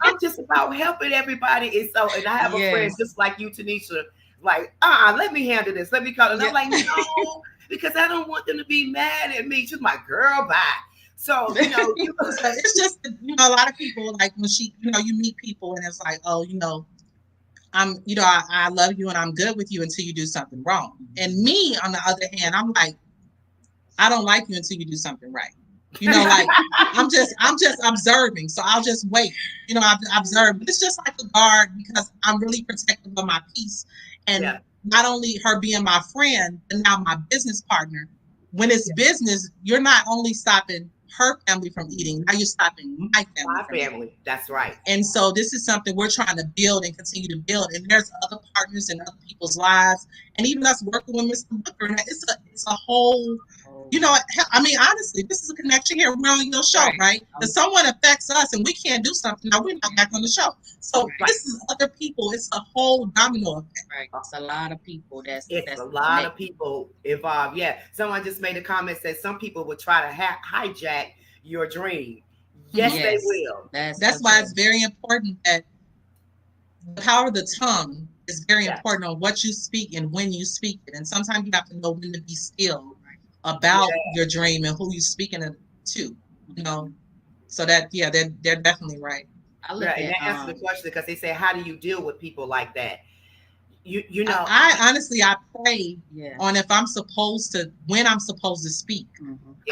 I'm just about helping everybody. And I have a friend just like you, Tanisha, like, let me handle this. Let me call. And I'm like, no. Because I don't want them to be mad at me. She's my girl, bye. So, it's just, a lot of people, like when you meet people and it's like, oh, I love you and I'm good with you until you do something wrong. And me, on the other hand, I'm like, I don't like you until you do something right. Like I'm just observing. So I'll just wait. I observe. It's just like a guard because I'm really protective of my peace. And not only her being my friend, but now my business partner. When it's business, you're not only stopping her family from eating, now you're stopping my family My from eating. family. That's right. And so this is something we're trying to build and continue to build. And there's other partners in other people's lives, and even us working with Mr. Booker. And it's a whole, you know. I mean, honestly, this is a connection here. We're on your show, right? If someone affects us and we can't do something, now we're not back on the show. So this is other people. It's a whole domino effect. Right. It's a lot of people. That's a lot of people involved. Yeah. Someone just made a comment, said some people would try to hijack your dream. Yes, they will. That's why it's very important that the power of the tongue is very important on what you speak and when you speak it. And sometimes you have to know when to be still about your dream and who you're speaking it to. You know, so that they're definitely right. And that answers the question, because they say, how do you deal with people like that? You know, I honestly pray on if I'm supposed to, when I'm supposed to speak.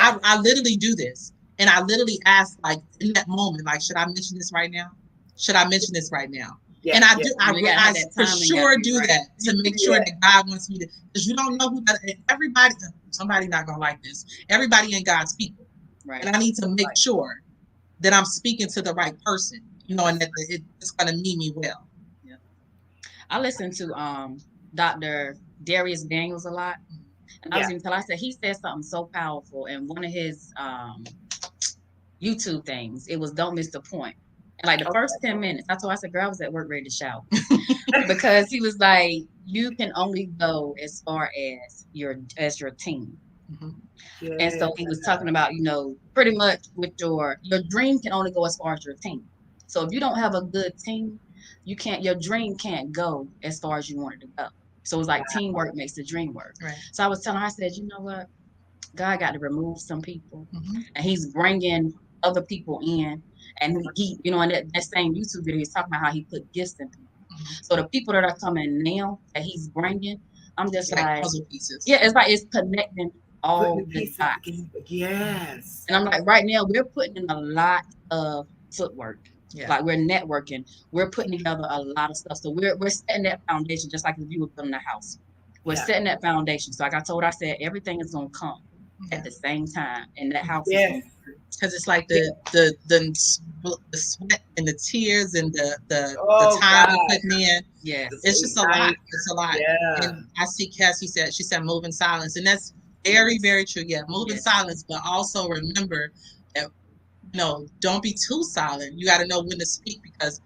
I literally do this. And I literally ask, like, in that moment, like, should I mention this right now? Should I mention this right now? Yeah, and I do. I for sure do that to make sure that God wants me to, because you don't know who somebody not gonna like this. Everybody ain't God's people, right? And I need to make sure that I'm speaking to the right person, you know, and that it's gonna mean me well. Yeah. I listen to Dr. Darius Daniels a lot, and I was even telling, I said he said something so powerful in one of his YouTube things. It was "Don't miss the point." And like the first 10 minutes, I said, girl, I was at work ready to shout. Because he was like, you can only go as far as your team. And so he was talking about, you know, pretty much with your dream can only go as far as your team. So if you don't have a good team, your dream can't go as far as you want it to go. So it's like teamwork makes the dream work. Right. So I was telling her, I said, you know what? God got to remove some people, and he's bringing other people in. And he, you know, in that same YouTube video, he's talking about how he put gifts in people. So the people that are coming now that he's bringing, I'm just like puzzle pieces. Yeah, it's like it's connecting all the dots. Yes. And I'm like, right now we're putting in a lot of footwork. Yeah. Like we're networking, we're putting together a lot of stuff. So we're setting that foundation, just like if you were building a house. We're setting that foundation. So like I said, everything is gonna come at the same time, and that house is gonna, because it's like the sweat and the tears and the time of putting in. Yeah, it's just a lot. It's a lot. Yeah. And I see Cassie she said move in silence, and that's very, very true. Yeah, move in silence, but also remember that, you know, don't be too silent. You got to know when to speak, because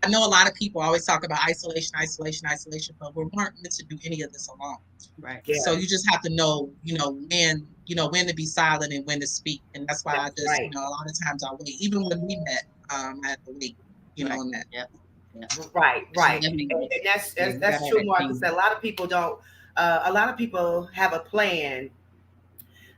I know a lot of people always talk about isolation, but we weren't meant to do any of this alone. Right. Yeah. So you just have to know, when to be silent and when to speak. And that's why I just, a lot of times I wait. Even when we met, I had to wait, on that. Yeah. Right. And that's true, Mark. Because a lot of people don't, a lot of people have a plan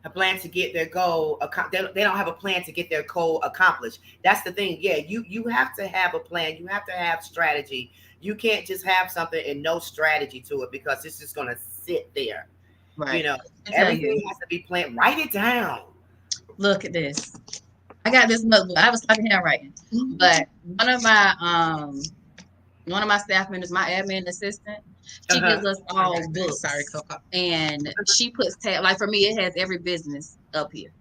to get their goal. They don't have a plan to get their goal accomplished. That's the thing. Yeah, you have to have a plan. You have to have strategy. You can't just have something and no strategy to it, because it's just going to sit there. Right. You know, everything has to be planned. Write it down. Look at this. I got this notebook. I was talking handwriting, but one of my staff members, my admin assistant, she gives us all books. Sorry, Coco. And she puts like for me, it has every business up here,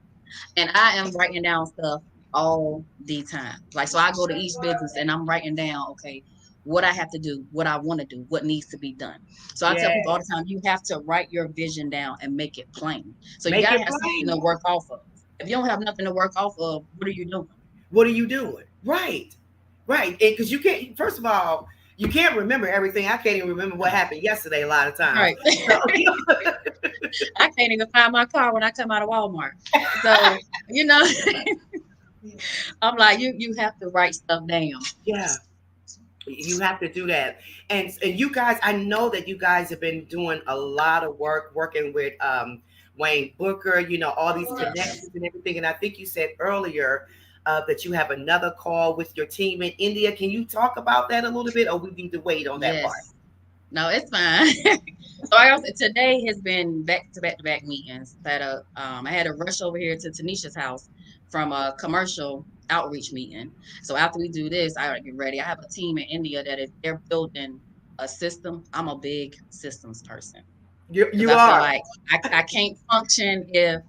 and I am writing down stuff all the time. Like, so I go to each business and I'm writing down, okay, what I have to do, what I want to do, what needs to be done. So I tell people all the time, you have to write your vision down and make it plain. So you gotta have something to work off of. If you don't have nothing to work off of, what are you doing? Right. Because you can't. First of all, you can't remember everything. I can't even remember what happened yesterday a lot of times. Right. So, I can't even find my car when I come out of Walmart. So, I'm like, you have to write stuff down. Yeah. You have to do that. And you guys, I know that you guys have been doing a lot of work working with Wayne Booker, all these connections and everything. And I think you said earlier that you have another call with your team in India. Can you talk about that a little bit, or we need to wait on that part? No, it's fine. So today has been back-to-back meetings. I had to rush over here to Tanisha's house from a commercial outreach meeting. So after we do this, I gotta get ready. I have a team in India they're building a system. I'm a big systems person You because you I feel are. like I can't function if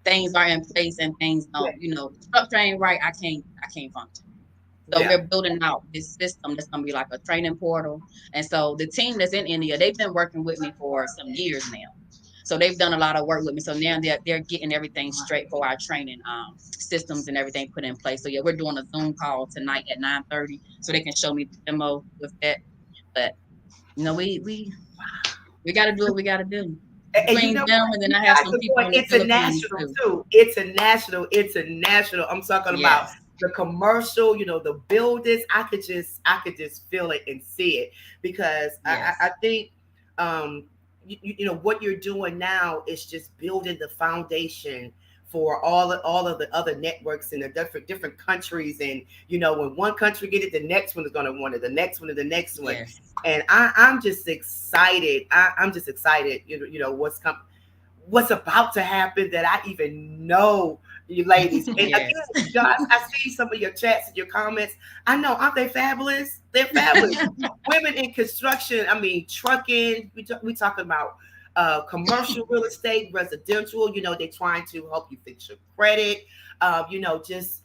things are in place and things Yeah. don't, structure ain't right. I can't function. So Yeah. we're building out this system that's going to be like a training portal. And so the team that's in India, they've been working with me for some years now. So they've done a lot of work with me. So now they're getting everything straight for our training systems and everything put in place. So yeah, we're doing a Zoom call tonight at 9:30 so they can show me the demo with that. But we got to do what we got to do And you between know them, what? and then You I have guys some are people going in the Philippines international too. too. International. International. I'm talking about Yes, the commercial, the buildings. I could just feel it and see it because I yes, think what you're doing now is just building the foundation for all of the other networks in the different countries. And when one country get it, the next one is going to want it, the next one, and the next one. yes, And I'm just excited. I'm just excited. What's about to happen that I even know, you ladies. And again, yes, you guys, I see some of your chats and your comments. I know, aren't they fabulous? They're fabulous. Women in construction. I mean, trucking. We talking about commercial real estate, residential. They're trying to help you fix your credit. Just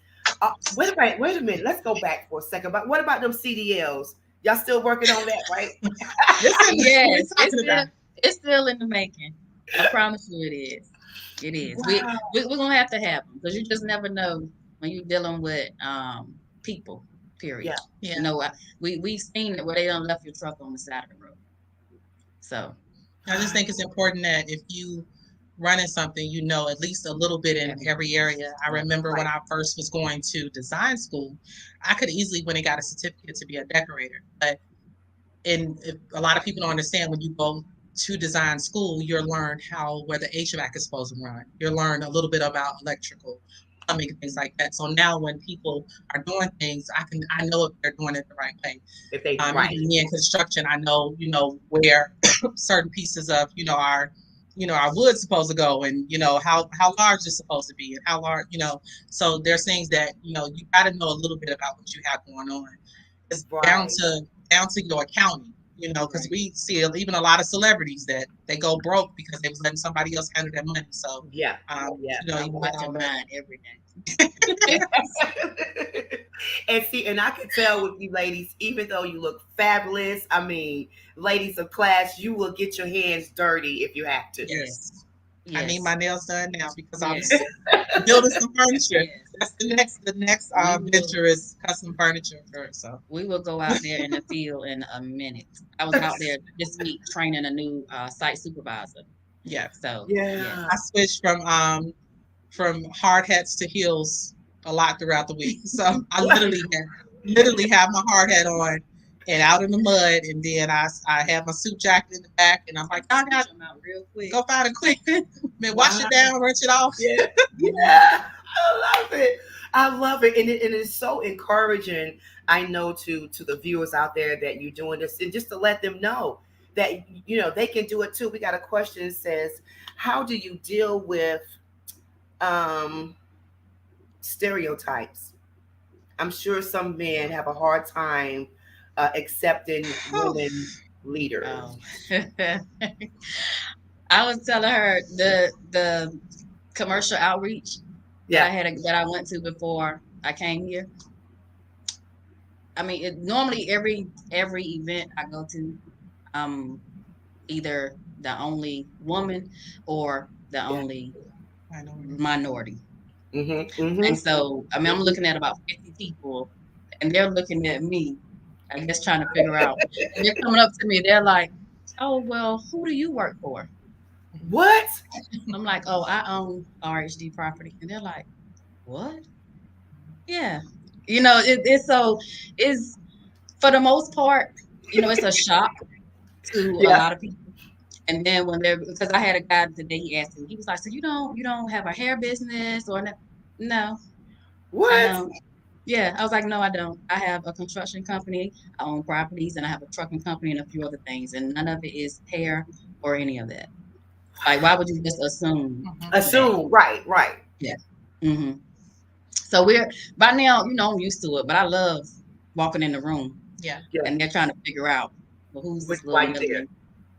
wait a minute. Let's go back for a second. But what about them CDLs? Y'all still working on that, right? We're yes. talking about. It's still in the making. I promise you, it is. It is. Wow. We're gonna have to have them because you just never know when you're dealing with people. Yeah. Period. Yeah. We've seen it where they done left your truck on the side of the road. So I just think it's important that if you running something, at least a little bit in every area. I remember when Right. I first was going to design school, I could easily went and got a certificate to be a decorator. But if a lot of people don't understand when you go to design school, you're learn where the HVAC is supposed to run. You're learn a little bit about electrical, plumbing, things like that. So now when people are doing things, I know if they're doing it the right way. If they right. Even me in construction, I know, where certain pieces of, our wood's supposed to go, and how large it's supposed to be, and how large, so there's things that, you got to know a little bit about what you have going on. It's Right. down to your accounting, because right. we see even a lot of celebrities that they go broke because they was letting somebody else handle their money. So, Yeah. Yeah. I'm you with all watching that. mine every day. And see, and I can tell with you ladies, even though you look fabulous, I mean, ladies of class, you will get your hands dirty if you have to. Yes. I need Yes. my nails done now because I'm Yes. building some furniture. Yes. That's the next We will. venture is custom furniture first. So We will go out there in the field in a minute. I was out there this week training a new site supervisor. yeah, So yes. Yeah. I switched from hard hats to heels a lot throughout the week. So I literally have my hard hat on and out in the mud, and then I have my suit jacket in the back, and I'm like, I got Switch 'em out real quick. go find a quick, man, wash Wow. it down, rinse it off. Yeah. Yeah. I love it. I love it. And it's so encouraging, I know, to the viewers out there that you're doing this, and just to let them know that they can do it too. We got a question that says, how do you deal with um stereotypes? I'm sure some men have a hard time accepting women leaders. Oh. I was telling her the commercial outreach that Yeah. that I went to before I came here. I mean, normally every event I go to, I'm either the only woman or the Yeah. only I know. minority. Mm-hmm. And Mm-hmm. so, I mean, I'm looking at about 50 people, and they're looking at me, I guess, trying to figure out. And they're coming up to me, they're like, "Oh, well, who do you work for?" What? I'm like, "Oh, I own RHD property," and they're like, "What?" Yeah, it's so it's for the most part, it's a shock to a Yeah. lot of people. And then when they're because I had a guy today, he asked me, he was like, "So you don't have a hair business or no?" No, I What? don't. Yeah, I was like, no, I don't. I have a construction company, I own properties, and I have a trucking company and a few other things, and none of it is hair or any of that. Like, why would you just assume that? Assume. Right. Right. Yeah. hmm So we're by now, I'm used to it, but I love walking in the room Yeah. Yeah. and they're trying to figure out. well, who's Which this why little you there? Millie?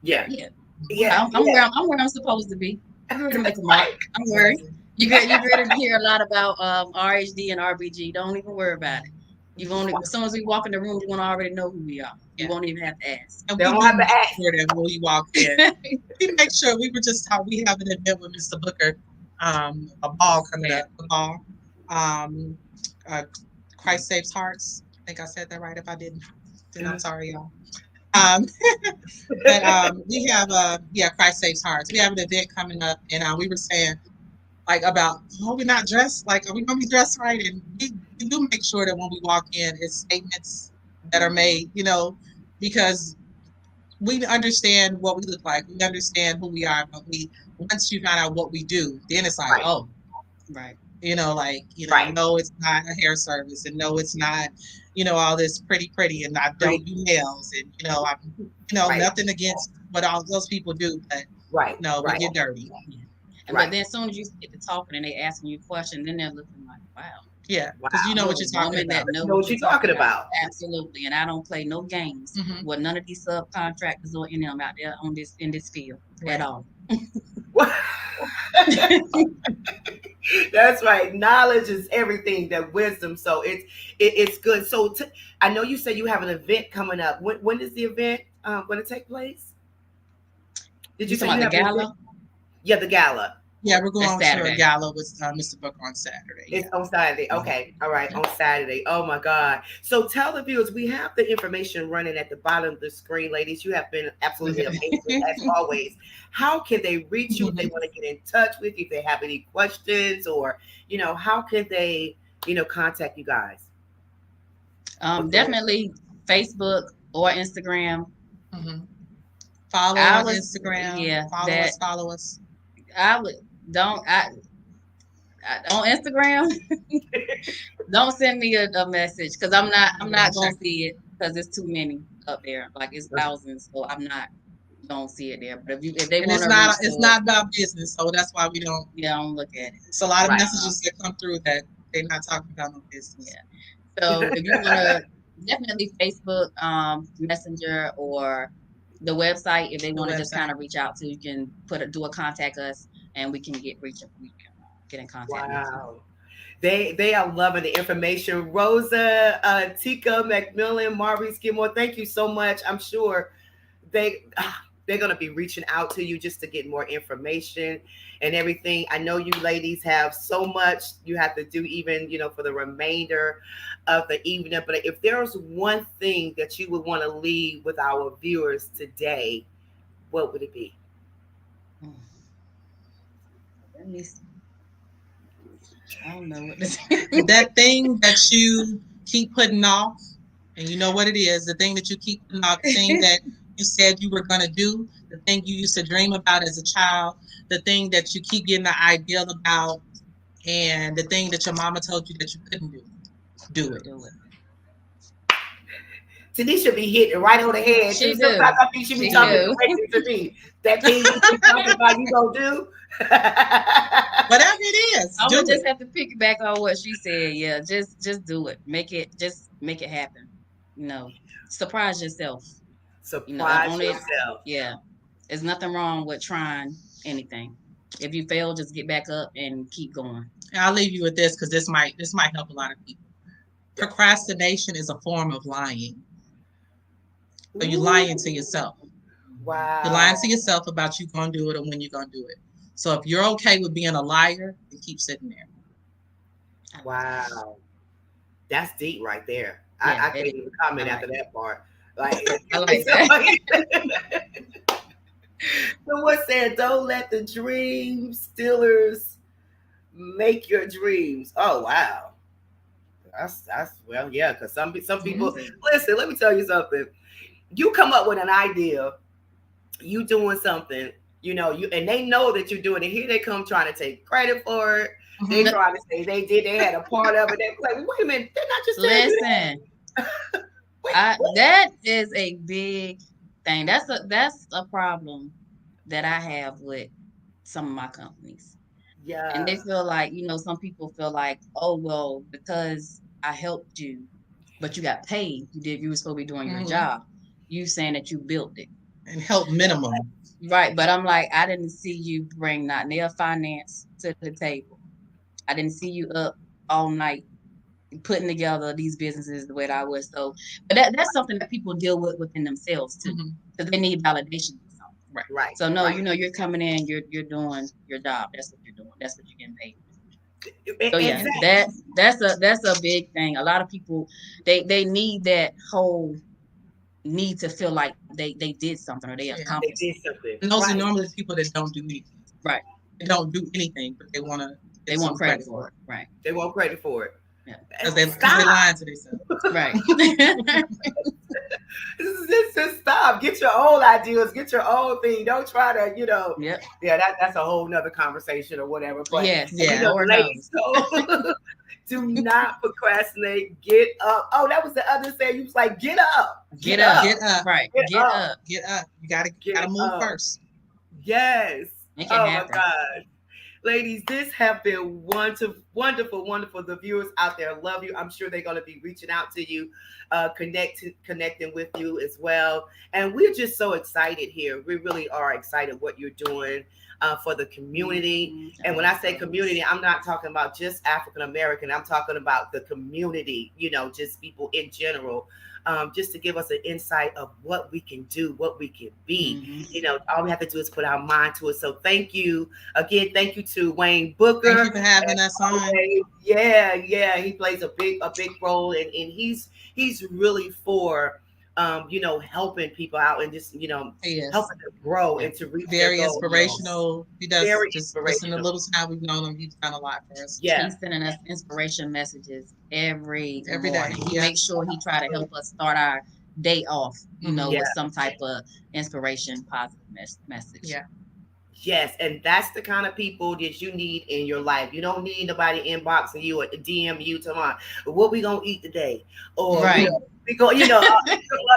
Yeah. Yeah. Yeah. I'm where I'm supposed to be. I'm ready to make a mark. Right. I'm worried. You ready to hear a lot about RHD and RBG. Don't even worry about it. As soon as we walk in the room, you're gonna already know who we are. You won't even have to ask. And They we don't do have to make ask. sure that when we walk in, we make sure we were just taught we have an event with Mr. Booker, a ball coming up, a ball. Um, Christ Saves Hearts. I think I said that right. If I didn't, then I'm sorry, y'all. Um, but we have Christ Saves Hearts. We have an event coming up, and we were saying like about, oh, we're not dressed, like, are we gonna be dressed right? And we do make sure that when we walk in, it's statements that are made, because we understand what we look like, we understand who we are, but once you find out what we do, then it's like, Right. oh, Right. Right. no, it's not a hair service, and no, it's not, all this pretty, and I don't do nails, and I'm, Right. nothing against what all those people do, but Right. no, we Right. get dirty. And Right. but then as soon as you get to talking and they asking you questions, then they're looking like, wow. Yeah, because you know what you're A talking woman about. that know Know what you're talking about. Absolutely. And I don't play no games Mhm. with none of these subcontractors or any of them out there in this field Right. at all. That's right. Knowledge is everything. That wisdom. So it's good. So I know you said you have an event coming up. When is the event going to take place? Did you You say talking you about have the an event? gala? Yeah, the gala. Yeah, we're going That's to a Saturday. gala with Mr. Booker on Saturday. It's Yeah. on Saturday. Okay. All right. On Saturday. Oh my God. So tell the viewers, we have the information running at the bottom of the screen, ladies. You have been absolutely amazing as always. How can they reach you if they want to get in touch with you, if they have any questions, or how can they, contact you guys? Definitely Facebook or Instagram. Mhm. Follow I on was Instagram. Follow us. I would don't on Instagram. Don't send me a message because I'm not gonna see it because it's too many up there. Like it's thousands, so I'm not gonna see it there. But if they And want to reach it's to us, not about business, so that's why we don't. yeah, don't look at it. It's a lot of Right. messages that come through that they're not talking about no business. Yeah. So if you want to, definitely Facebook, Messenger, or the website. If they want to just kind of reach out to, you can do a contact us, and we can get in contact with you. Wow. They are loving the information. Rosa, Tika McMillan, Maurice Gilmore, thank you so much. I'm sure they're going to be reaching out to you just to get more information and everything. I know you ladies have so much you have to do, even for the remainder of the evening. But if there's one thing that you would want to leave with our viewers today, what would it be? I don't know what to say. That thing that you keep putting off, and you know what it is, the thing that you keep putting off, the thing that you said you were going to do, the thing you used to dream about as a child, the thing that you keep getting the ideal about, and the thing that your mama told you that you couldn't do. Do it. Tanisha be hitting right on the head. She Sometimes do. I think she be talking crazy to me. That thing you be talking about, you gonna do? Whatever it is, I would just have to piggyback on what she said. Yeah, just do it. Make it happen. Surprise yourself. Surprise yourself. Yeah, there's nothing wrong with trying anything. If you fail, just get back up and keep going. And I'll leave you with this because this might help a lot of people. Procrastination is a form of lying. So you're lying to yourself. Wow. You're lying to yourself about you gonna do it or when you're gonna do it. So if you're okay with being a liar, then keep sitting there. Wow. That's deep right there. Yeah, I can't even comment after that part. Like, I like that. Someone said, "Don't let the dream stealers make your dreams." Oh wow, that's well, yeah. Because some people listen. Let me tell you something. You come up with an idea, you doing something, and they know that you're doing it. Here they come trying to take credit for it. They trying to say they did. They had a part of it. They're like, wait a minute, they're not just listen. That is a big thing. That's a problem that I have with some of my companies. Yeah. And they feel like, some people feel like, oh, well, because I helped you, but you got paid. You were supposed to be doing your job. you saying that you built it. And help minimum. Right. But I'm like, I didn't see you bring not nail finance to the table. I didn't see you up all night putting together these businesses the way that I was. So, but that's something that people deal with within themselves too, because they need validation for something. Right. So no, right. you're coming in, you're doing your job. That's what you're doing. That's what you're getting paid. So yeah, Exactly. that's a big thing. A lot of people they need that whole need to feel like they did something or they They accomplished did something. something. And those are Right. normally the people that don't do anything. Right. They don't do anything, but they want to. They want credit for it. Right. They want credit for it. Yeah. Because they Stop. lying to themselves. Right. Just stop. Get your own ideas. Get your own thing. Don't try to, Yep. Yeah, that's a whole nother conversation or whatever. But Yes. Yeah. Lord ladies, knows. so do not procrastinate. Get up. Oh, that was the other saying. You was like, get up. Get up. Get up. Right. Get Get up. up. Get up. You gotta Get move up. first. Yes. Make it Oh happen. my God. Ladies, this have been wonderful, wonderful, wonderful. The viewers out there love you. I'm sure they're going to be reaching out to you, connecting with you as well. And we're just so excited here. We really are excited what you're doing for the community. And when I say community, I'm not talking about just African American. I'm talking about the community, just people in general. Just to give us an insight of what we can do, what we can be. All we have to do is put our mind to it. So thank you again. Thank you to Wayne Booker. Thank you for having us on. Yeah. He plays a big role, and he's really for helping people out and just Yes. helping them grow and to reach Very their goals. inspirational. He does Very just inspirational. in the little time we've known him, he's done a lot for us. Yeah. He's sending us inspiration messages every day. morning. He Yeah. makes sure he try to help us start our day off, Yeah. with some type of inspiration, positive message. Yeah. Yes, and that's the kind of people that you need in your life. You don't need nobody inboxing you or DM you tomorrow. What we gonna eat today? Or Right. we go,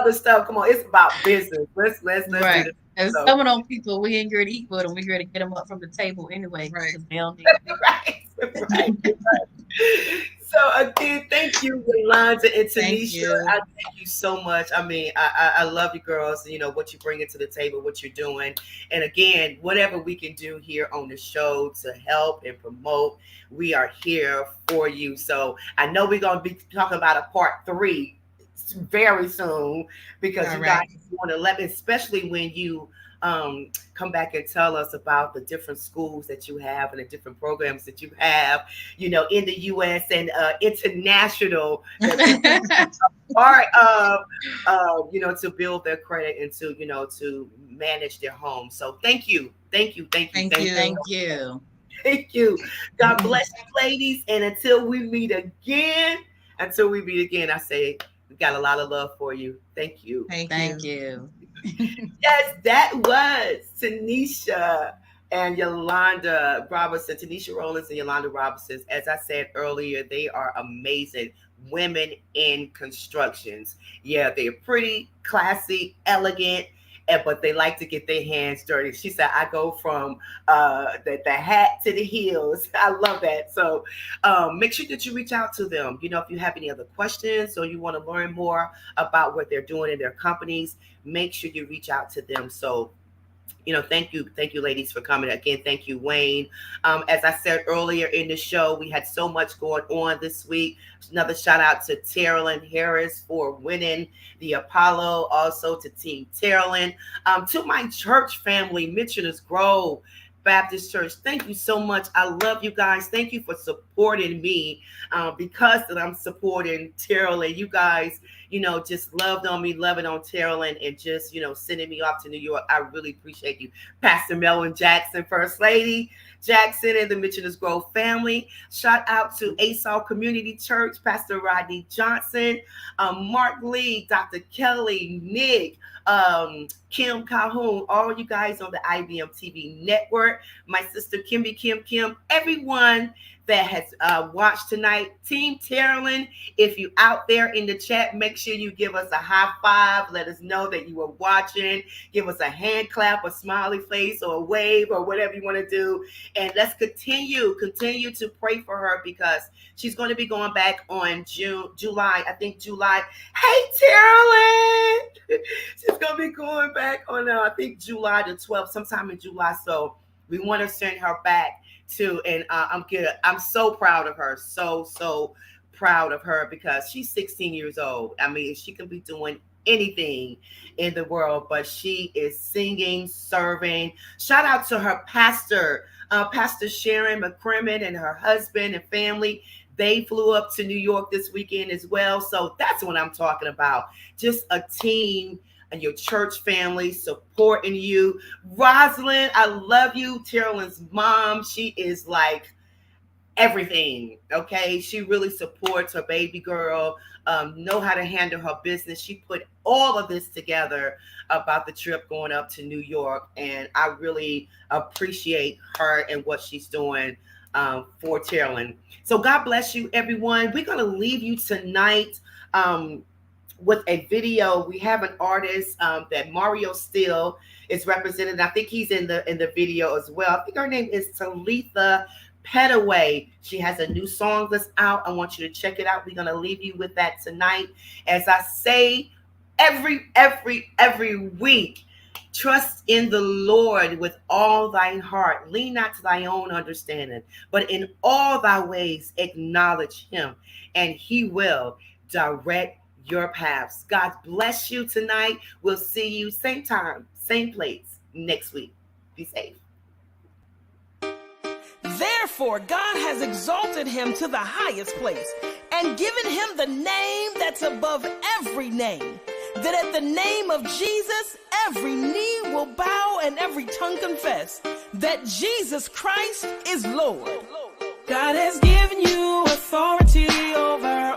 other stuff. Come on, it's about business. Let's Right. do this. And So- some of those people we ain't going to eat with them. We're going to get them up from the table anyway. Right. Because they don't need right. So again, thank you, Yolanda and Thank Tanisha. you. I thank you so much. I mean, I love you girls, what you bring to the table, what you're doing. And again, whatever we can do here on the show to help and promote, we are here for you. So I know we're going to be talking about a part 3 very soon, because you guys want to let me, especially when you come back and tell us about the different schools that you have and the different programs that you have, in the U.S. and international, part of, to build their credit and to manage their home. So thank you. Thank you. Thank you. God bless you, ladies. And until we meet again, I say we got a lot of love for you. Thank you. Thank you. Yes, that was Tanisha and Yolanda Robinson, Tanisha Rollins and Yolanda Robinson. As I said earlier, they are amazing women in constructions. Yeah, they're pretty, classy, elegant, but they like to get their hands dirty. She said, I go from the hat to the heels. I love that. So make sure that you reach out to them. If you have any other questions or you want to learn more about what they're doing in their companies, make sure you reach out to them. So, thank you, ladies, for coming. Again, thank you, Wayne. As I said earlier in the show, we had so much going on this week. Another shout out to Terrellyn Harris for winning the Apollo. Also to Team Terrellyn. To my church family, Mitchell's Grove Baptist Church, thank you so much. I love you guys. Thank you for supporting me, because I'm supporting Terrellyn. You guys, just loved on me, loving on Terrellyn, and just, sending me off to New York. I really appreciate you. Pastor Melvin Jackson, First Lady Jackson, and the Mitchell's Grove family. Shout out to ASAL Community Church, Pastor Rodney Johnson, Mark Lee, Dr. Kelly, Nick, Kim Calhoun, all you guys on the IBM TV network, my sister Kimby Kim, everyone. that has watched tonight. Team Carolyn, if you out there in the chat, make sure you give us a high five. Let us know that you were watching. Give us a hand clap, a smiley face, or a wave, or whatever you want to do. And let's continue to pray for her, because she's going to be going back on July. Hey, Carolyn! She's going to be going back on, I think, July the 12th, sometime in July. So we want to send her back too. And I'm so proud of her. So proud of her, because she's 16 years old. I mean, she can be doing anything in the world, but she is singing, serving. Shout out to her pastor, Pastor Sharon McCrimmon, and her husband and family. They flew up to New York this weekend as well. So that's what I'm talking about. Just a team and your church family supporting you. Rosalind, I love you. Carolyn's mom, she is like everything, okay? She really supports her baby girl, know how to handle her business. She put all of this together about the trip going up to New York, and I really appreciate her and what she's doing for Carolyn. So God bless you, everyone. We're going to leave you tonight with a video. We have an artist that Mario Steele is represented. I think he's in the video as well. I think her name is Talitha Petaway. She has a new song that's out. I want you to check it out. We're going to leave you with that tonight. As I say every week, trust in the Lord with all thine heart. Lean not to thy own understanding, but in all thy ways acknowledge him, and he will direct your paths. God bless you tonight. We'll see you same time, same place next week. Be safe. Therefore, God has exalted him to the highest place and given him the name that's above every name, that at the name of Jesus, every knee will bow and every tongue confess that Jesus Christ is Lord. God has given you authority over